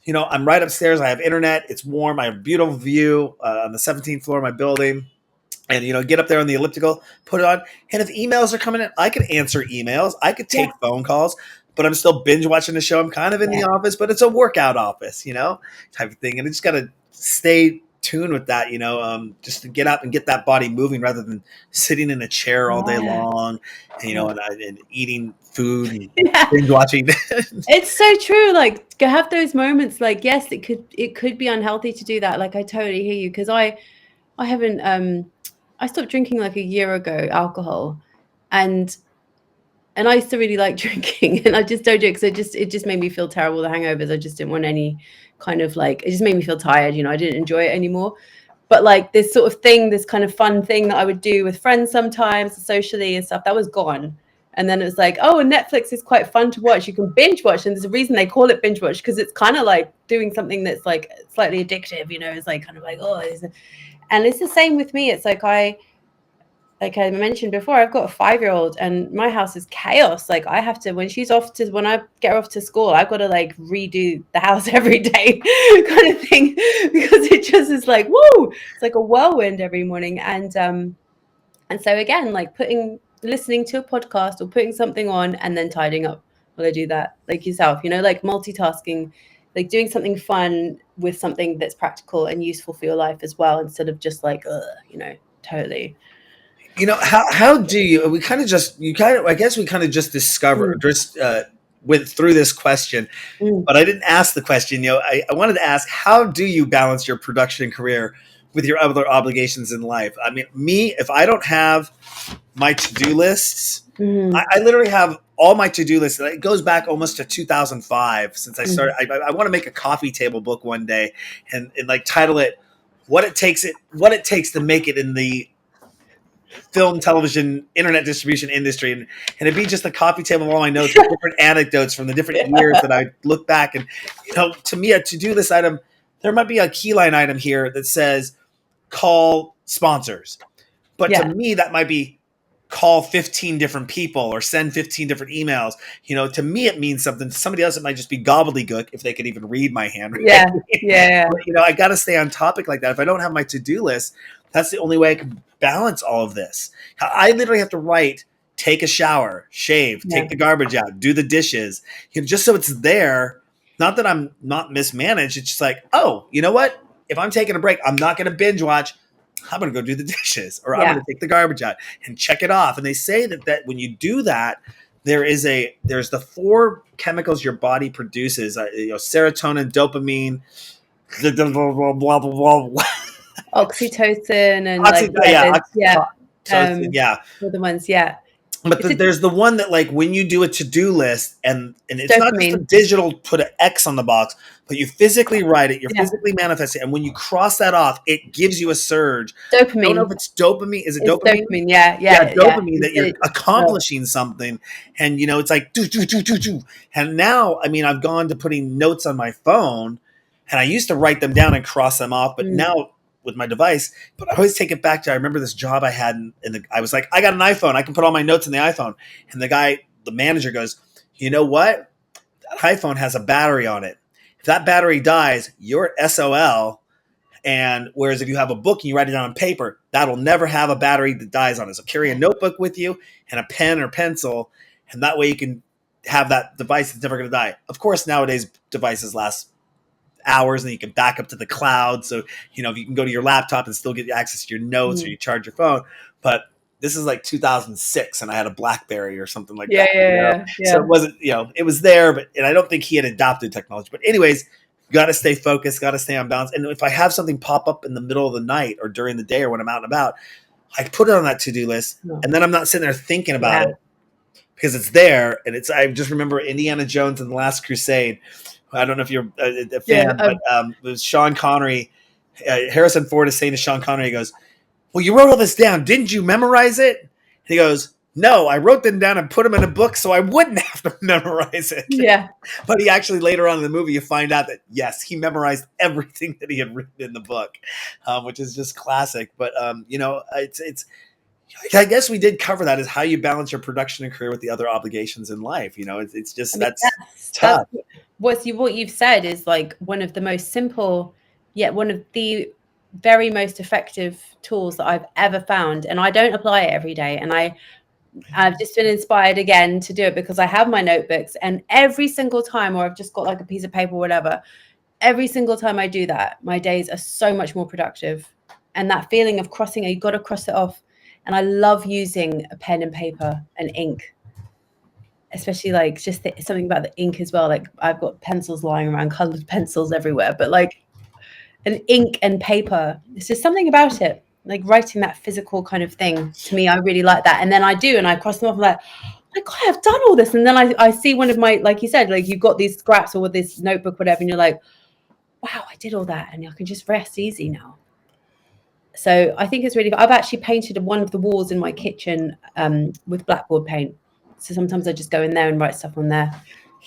I'm right upstairs. I have internet. It's warm. I have a beautiful view on the 17th floor of my building. And, get up there on the elliptical, put it on. And if emails are coming in, I could answer emails. I could take phone calls, but I'm still binge watching the show. I'm kind of in the office, but it's a workout office, type of thing. And I just got to stay tuned with that, just to get up and get that body moving rather than sitting in a chair all day long, and eating food and binge watching. It's so true. Like have those moments. Like, yes, it could be unhealthy to do that. Like I totally hear you, because I haven't I stopped drinking like a year ago, alcohol, and I used to really like drinking, and I just don't do it because it just made me feel terrible. The hangovers, I just didn't want any kind of like, it just made me feel tired. I didn't enjoy it anymore. But like this sort of thing, this kind of fun thing that I would do with friends sometimes socially and stuff, that was gone. And then it was like, oh, Netflix is quite fun to watch. You can binge watch. And there's a reason they call it binge watch, because it's kind of like doing something that's like slightly addictive, it's like kind of like, oh, and it's the same with me. It's like like I mentioned before, I've got a 5-year-old and my house is chaos. Like I have to, when I get her off to school, I've got to like redo the house every day kind of thing, because it just is like, whoa, it's like a whirlwind every morning. And so again, like listening to a podcast or putting something on and then tidying up while I do that, like yourself, like multitasking, like doing something fun with something that's practical and useful for your life as well, instead of just like, totally. How do you, I guess we kind of just discovered, went through this question, but I didn't ask the question. I wanted to ask, how do you balance your production career with your other obligations in life? I mean, if I don't have my to-do lists, I literally have all my to-do lists. It goes back almost to 2005 since I started. I want to make a coffee table book one day and like title it what it takes to make it in the film, television, internet distribution industry, and it'd be just a coffee table of all my notes with different anecdotes from the different years that I look back. And to me, a to-do list item, there might be a key line item here that says call sponsors, but to me that might be call 15 different people or send 15 different emails. To me it means something. To somebody else it might just be gobbledygook, if they could even read my handwriting. But, I got to stay on topic like that. If I don't have my to-do list, that's the only way I can balance all of this. I literally have to write, take a shower, shave, take the garbage out, do the dishes, just so it's there. Not that I'm not mismanaged. It's just like, oh, you know what? If I'm taking a break, I'm not going to binge watch. I'm going to go do the dishes, or I'm going to take the garbage out and check it off. And they say that when you do that, there's the 4 chemicals your body produces, serotonin, dopamine, blah, blah, blah, blah. Oxytocin and for the ones, But there's the one that, like, when you do a to-do list and it's dopamine. Not just a digital put an X on the box, but you physically write it, you're physically manifesting it. And when you cross that off, it gives you a surge. Dopamine. I don't know if it's dopamine. Is it dopamine? Dopamine, dopamine, that you're accomplishing something. And, it's like, do. And now, I mean, I've gone to putting notes on my phone, and I used to write them down and cross them off. But now, with my device, but I always take it back to, I remember this job I had I was like, I got an iPhone. I can put all my notes in the iPhone. And the manager goes, you know what? That iPhone has a battery on it. If that battery dies, you're SOL. And whereas if you have a book and you write it down on paper, that'll never have a battery that dies on it. So carry a notebook with you and a pen or pencil. And that way you can have that device that's never going to die. Of course, nowadays devices last hours and you can back up to the cloud. So, you can go to your laptop and still get access to your notes or you charge your phone. But this is like 2006 and I had a BlackBerry or something like that. Yeah. So it wasn't, it was there, and I don't think he had adopted technology. But anyways, got to stay focused, got to stay on balance. And if I have something pop up in the middle of the night or during the day or when I'm out and about, I put it on that to-do list and then I'm not sitting there thinking about it because it's there. And I just remember Indiana Jones and the Last Crusade. I don't know if you're a fan, but it was Sean Connery. Harrison Ford is saying to Sean Connery, he goes, well, you wrote all this down. Didn't you memorize it? And he goes, no, I wrote them down and put them in a book so I wouldn't have to memorize it. Yeah. But he actually, later on in the movie, you find out that, yes, he memorized everything that he had written in the book, which is just classic. But, it's I guess we did cover that, is how you balance your production and career with the other obligations in life. It's just, that's tough. What you've said is like one of the most simple, yet one of the very most effective tools that I've ever found. And I don't apply it every day. And I've just been inspired again to do it because I have my notebooks, and every single time, or I've just got like a piece of paper or whatever, every single time I do that, my days are so much more productive. And that feeling of crossing it, you've got to cross it off. And I love using a pen and paper and ink, especially like just something about the ink as well. Like I've got pencils lying around, colored pencils everywhere, but like an ink and paper, it's just something about it. Like writing that physical kind of thing, to me, I really like that. And then I do, and I cross them off, like, oh my God, I've done all this. And then I see one of my, like you said, like you've got these scraps or this notebook, whatever, and you're like, wow, I did all that. And I can just rest easy now. So I think it's really, I've actually painted one of the walls in my kitchen with blackboard paint. So sometimes I just go in there and write stuff on there.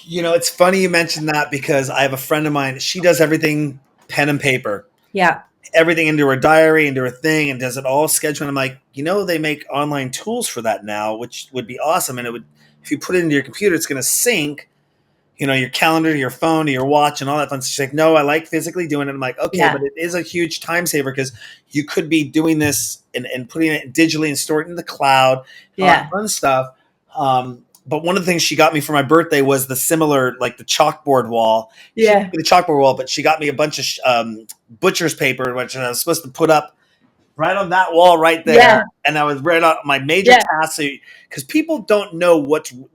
It's funny you mentioned that because I have a friend of mine, she does everything pen and paper. Yeah. everything into her diary, into her thing, and does it all scheduling. I'm like, they make online tools for that now, which would be awesome. And it would, if you put it into your computer, it's going to sync, your calendar, your phone, your watch, and all that fun stuff. She's like, no, I like physically doing it. I'm like, okay, but it is a huge time saver because you could be doing this and putting it digitally and storing it in the cloud, all that fun stuff. But one of the things she got me for my birthday was the similar, like the chalkboard wall. She didn't get the chalkboard wall, but she got me a bunch of butcher's paper, which I was supposed to put up right on that wall right there. Yeah. And I was right on my major task. Because people don't know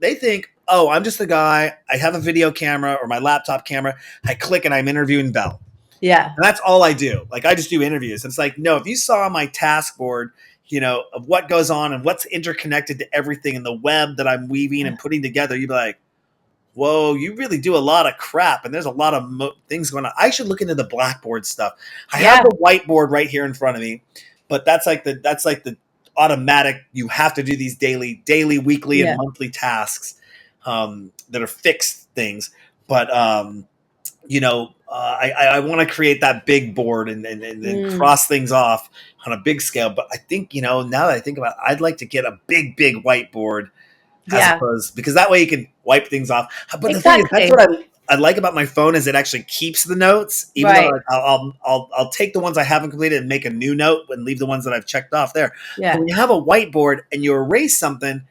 they think, oh, I'm just a guy. I have a video camera or my laptop camera. I click and I'm interviewing Belle. Yeah. And that's all I do. Like, I just do interviews. It's like, no, if you saw my task board, of what goes on and what's interconnected to everything in the web that I'm weaving and putting together, you'd be like, whoa, you really do a lot of crap. And there's a lot of things going on. I should look into the Blackboard stuff. I have the whiteboard right here in front of me, but that's like the automatic. You have to do these daily, weekly, and monthly tasks that are fixed things. But, I want to create that big board and cross things off on a big scale. But I think, now that I think about it, I'd like to get a big whiteboard as opposed, because that way you can wipe things off. But the thing is, that's what I like about my phone is it actually keeps the notes, even though I'll take the ones I haven't completed and make a new note and leave the ones that I've checked off there. Yeah. But when you have a whiteboard and you erase something,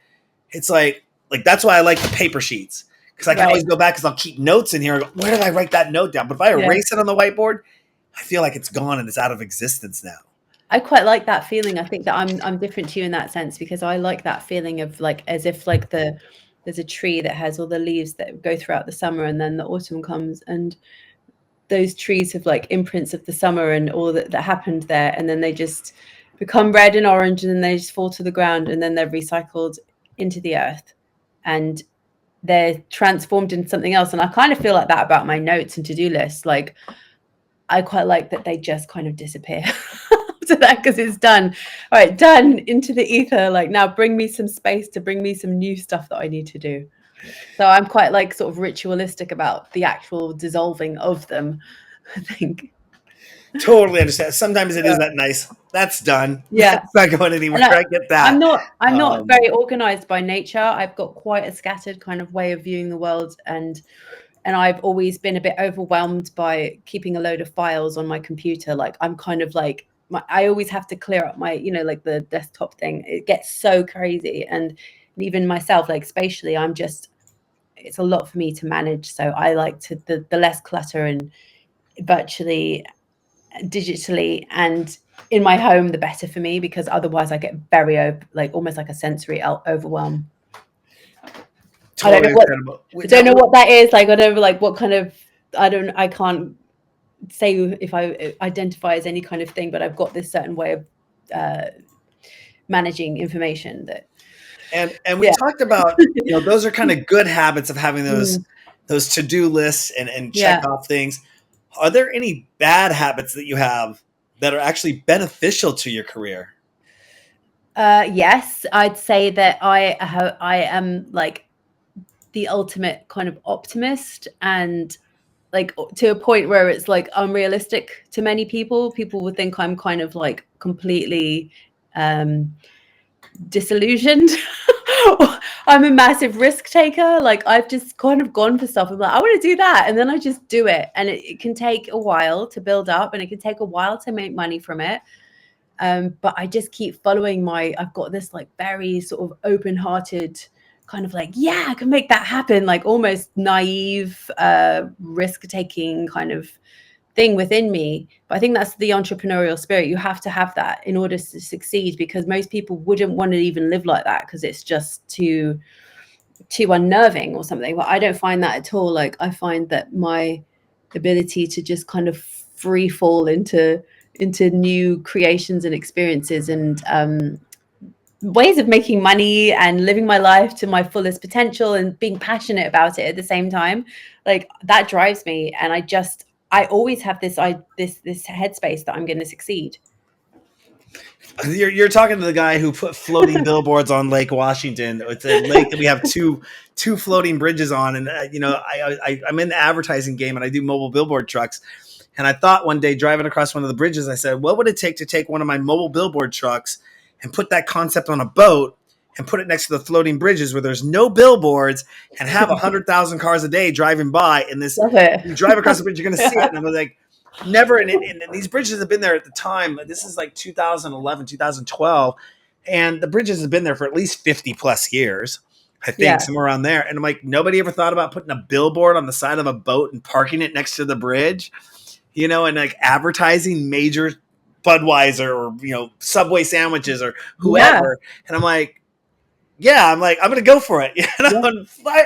it's like that's why I like the paper sheets. Because I can always go back because I'll keep notes in here and go, where did I write that note down? But if I erase it on the whiteboard, I feel like it's gone and it's out of existence now. I quite like that feeling. I think that I'm different to you in that sense, because I like that feeling of like, as if like there's a tree that has all the leaves that go throughout the summer, and then the autumn comes and those trees have like imprints of the summer and all that happened there. And then they just become red and orange, and then they just fall to the ground, and then they're recycled into the earth and they're transformed into something else. And I kind of feel like that about my notes and to-do lists. Like, I quite like that they just kind of disappear after that, because it's done. All right, done, into the ether. Like, now bring me some space to bring me some new stuff that I need to do. So I'm quite like sort of ritualistic about the actual dissolving of them, I think. Totally understand. Sometimes it is that nice. That's done. Yeah. It's not going anywhere. I get that. I'm not very organized by nature. I've got quite a scattered kind of way of viewing the world, and I've always been a bit overwhelmed by keeping a load of files on my computer. Like, I'm kind of like, I always have to clear up my, like the desktop thing. It gets so crazy. And even myself, like spatially, it's a lot for me to manage. So I like to, the less clutter and virtually, digitally and in my home, the better for me, because otherwise I get very almost like a sensory overwhelm. Totally I don't know what that is. Like, I don't know, like what kind of, I can't say if I identify as any kind of thing, but I've got this certain way of managing information that. And we talked about, those are kind of good habits of having those to-do lists and check off things. Are there any bad habits that you have that are actually beneficial to your career? Yes, I'd say that I am like the ultimate kind of optimist, and like to a point where it's like unrealistic to many people. People would think I'm kind of like completely disillusioned. I'm a massive risk taker. Like, I've just kind of gone for stuff. I'm like, I want to do that. And then I just do it. And it can take a while to build up, and it can take a while to make money from it. But I just keep following I've got this like very sort of open-hearted kind of like, yeah, I can make that happen. Like almost naive, risk-taking kind of thing within me. But I think that's the entrepreneurial spirit. You have to have that in order to succeed, because most people wouldn't want to even live like that, because it's just too unnerving or something. But I don't find that at all. Like, I find that my ability to just kind of free fall into new creations and experiences and ways of making money and living my life to my fullest potential and being passionate about it at the same time, like that drives me. And I always have this headspace that I'm going to succeed. You're talking to the guy who put floating billboards on Lake Washington. It's a lake that we have two floating bridges on, and I'm in the advertising game, and I do mobile billboard trucks. And I thought one day driving across one of the bridges, I said, what would it take to take one of my mobile billboard trucks and put that concept on a boat and put it next to the floating bridges where there's no billboards and have 100,000 cars a day driving by. And this, you drive across the bridge, you're going to see it. And I was like, never. And these bridges have been there at the time. This is like 2011, 2012. And the bridges have been there for at least 50 plus years, I think, somewhere around there. And I'm like, nobody ever thought about putting a billboard on the side of a boat and parking it next to the bridge, you know, and like advertising major Budweiser or, you know, Subway sandwiches or whoever. And I'm like, I'm going to go for it, you know,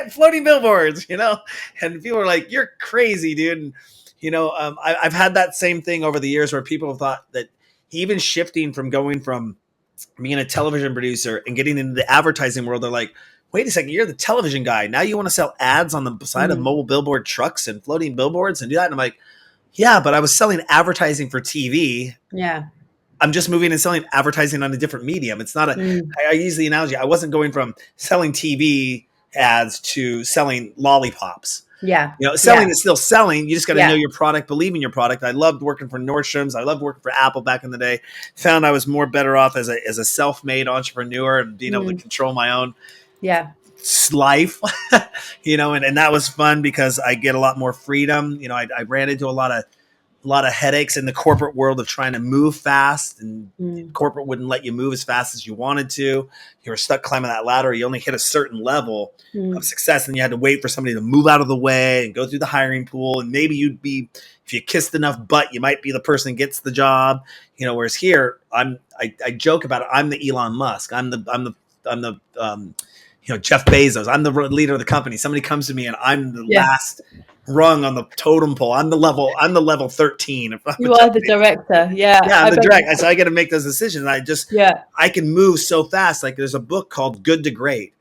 floating billboards, you know, and people are like, you're crazy, dude. And, you know, I've had that same thing over the years where people have thought that even shifting from going from being a television producer and getting into the advertising world, they're like, wait a second, you're the television guy. Now you want to sell ads on the side of mobile billboard trucks and floating billboards and do that. And I'm like, yeah, but I was selling advertising for TV. Yeah. I'm just moving and selling advertising on a different medium. It's not I use the analogy. I wasn't going from selling TV ads to selling lollipops. Yeah. You know, selling is still selling. You just got to know your product, believe in your product. I loved working for Nordstrom's. I loved working for Apple back in the day. Found I was more better off as a self-made entrepreneur and being able to control my own life, you know, and that was fun because I get a lot more freedom. You know, I ran into a lot of headaches in the corporate world of trying to move fast, and corporate wouldn't let you move as fast as you wanted to. You were stuck climbing that ladder. You only hit a certain level of success, and you had to wait for somebody to move out of the way and go through the hiring pool. And maybe you'd be, if you kissed enough butt, you might be the person who gets the job. You know, whereas here, I joke about it. I'm the Elon Musk. I'm the you know, Jeff Bezos. I'm the leader of the company. Somebody comes to me and I'm the last rung on the totem pole. I'm the level 13. You are the director. Yeah. I'm the director. So I got to make those decisions. I can move so fast. Like there's a book called Good to Great.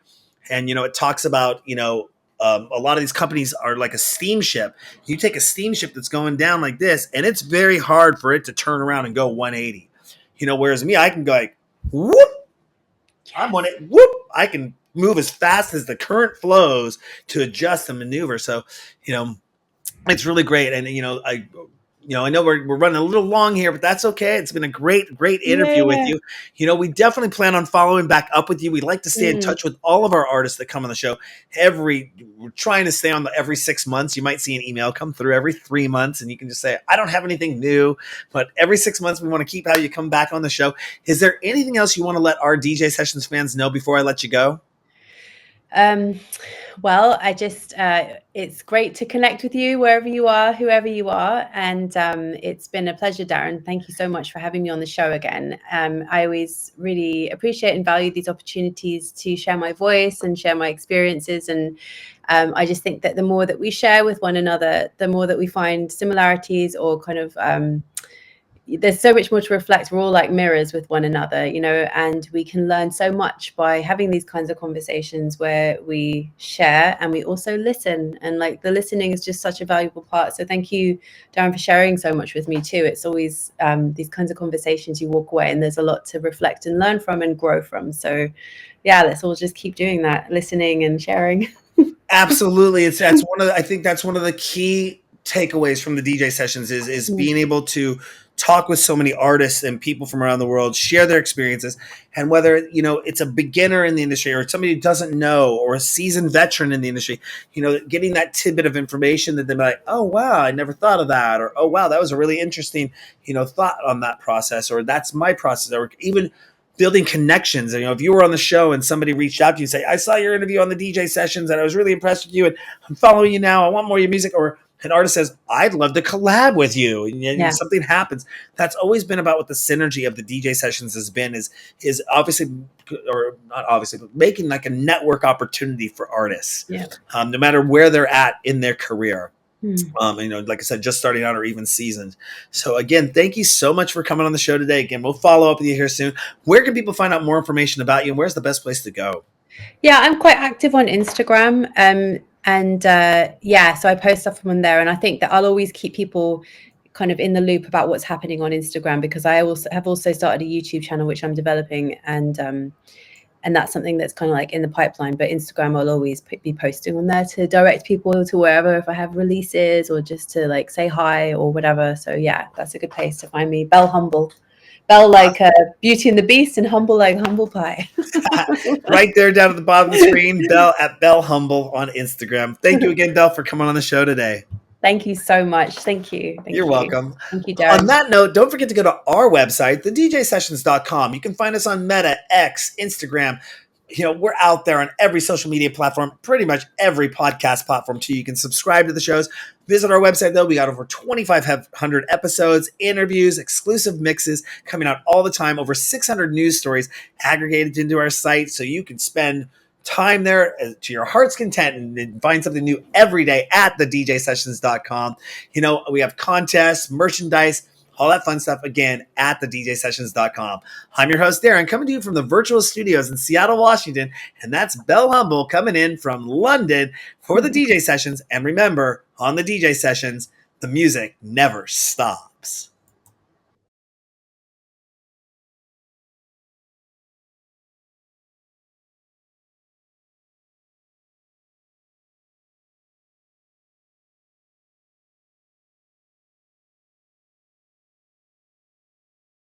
And, you know, it talks about, you know, a lot of these companies are like a steamship. You take a steamship that's going down like this, and it's very hard for it to turn around and go 180. You know, whereas me, I can go like, whoop. I'm on it. Whoop. I can move as fast as the current flows to adjust and maneuver. So, you know, it's really great. And, you know, I know we're running a little long here, but that's okay. It's been a great interview with you. You know, we definitely plan on following back up with you. We'd like to stay in touch with all of our artists that come on the show. We're trying to stay on every 6 months. You might see an email come through every 3 months, and you can just say, I don't have anything new, but every 6 months we want to keep having you come back on the show. Is there anything else you want to let our DJ Sessions fans know before I let you go? Well, I just, it's great to connect with you wherever you are, whoever you are. And it's been a pleasure, Darren. Thank you so much for having me on the show again. I always really appreciate and value these opportunities to share my voice and share my experiences. And I just think that the more that we share with one another, the more that we find similarities or kind of, there's so much more to reflect. We're all like mirrors with one another, you know, and we can learn so much by having these kinds of conversations where we share and we also listen. And like the listening is just such a valuable part. So thank you, Darren, for sharing so much with me too. It's always these kinds of conversations you walk away and there's a lot to reflect and learn from and grow from. So yeah, let's all just keep doing that, listening and sharing. Absolutely. I think that's one of the key takeaways from the DJ sessions is being able to talk with so many artists and people from around the world, share their experiences, and whether, you know, it's a beginner in the industry or somebody who doesn't know or a seasoned veteran in the industry, you know, getting that tidbit of information that they're like, oh, wow, I never thought of that. Or, oh, wow, that was a really interesting, you know, thought on that process, or that's my process, or even building connections. You know, if you were on the show and somebody reached out to you and say, I saw your interview on the DJ sessions and I was really impressed with you and I'm following you now. I want more of your music. Or an artist says, I'd love to collab with you. And something happens. That's always been about what the synergy of the DJ sessions has been is obviously, or not obviously, but making like a network opportunity for artists, no matter where they're at in their career. You know, like I said, just starting out or even seasoned. So again, thank you so much for coming on the show today. Again, we'll follow up with you here soon. Where can people find out more information about you and where's the best place to go? Yeah, I'm quite active on Instagram. So I post stuff on there, and I think that I'll always keep people kind of in the loop about what's happening on Instagram, because I also have started a YouTube channel which I'm developing, and And that's something that's kind of like in the pipeline, but Instagram, I'll always be posting on there to direct people to wherever, if I have releases or just to like say hi or whatever. So yeah, that's a good place to find me. Belle Humble. Belle like Beauty and the Beast, and humble like humble pie. Right there down at the bottom of the screen, Belle at Belle Humble on Instagram. Thank you again, Belle, for coming on the show today. Thank you so much. Thank you. You're welcome. Thank you, Darren. On that note, don't forget to go to our website, thedjsessions.com. You can find us on Meta, X, Instagram. We're out there on every social media platform, pretty much every podcast platform too. You can subscribe to the shows. Visit our website though. We got over 2,500 episodes, interviews, exclusive mixes coming out all the time, over 600 news stories aggregated into our site. So you can spend time there to your heart's content and find something new every day at thedjsessions.com. We have contests, merchandise, all that fun stuff, again, at thedjsessions.com. I'm your host, Darren, coming to you from the virtual studios in Seattle, Washington, and that's Belle Humble coming in from London for the DJ Sessions. And remember, on the DJ Sessions, the music never stops.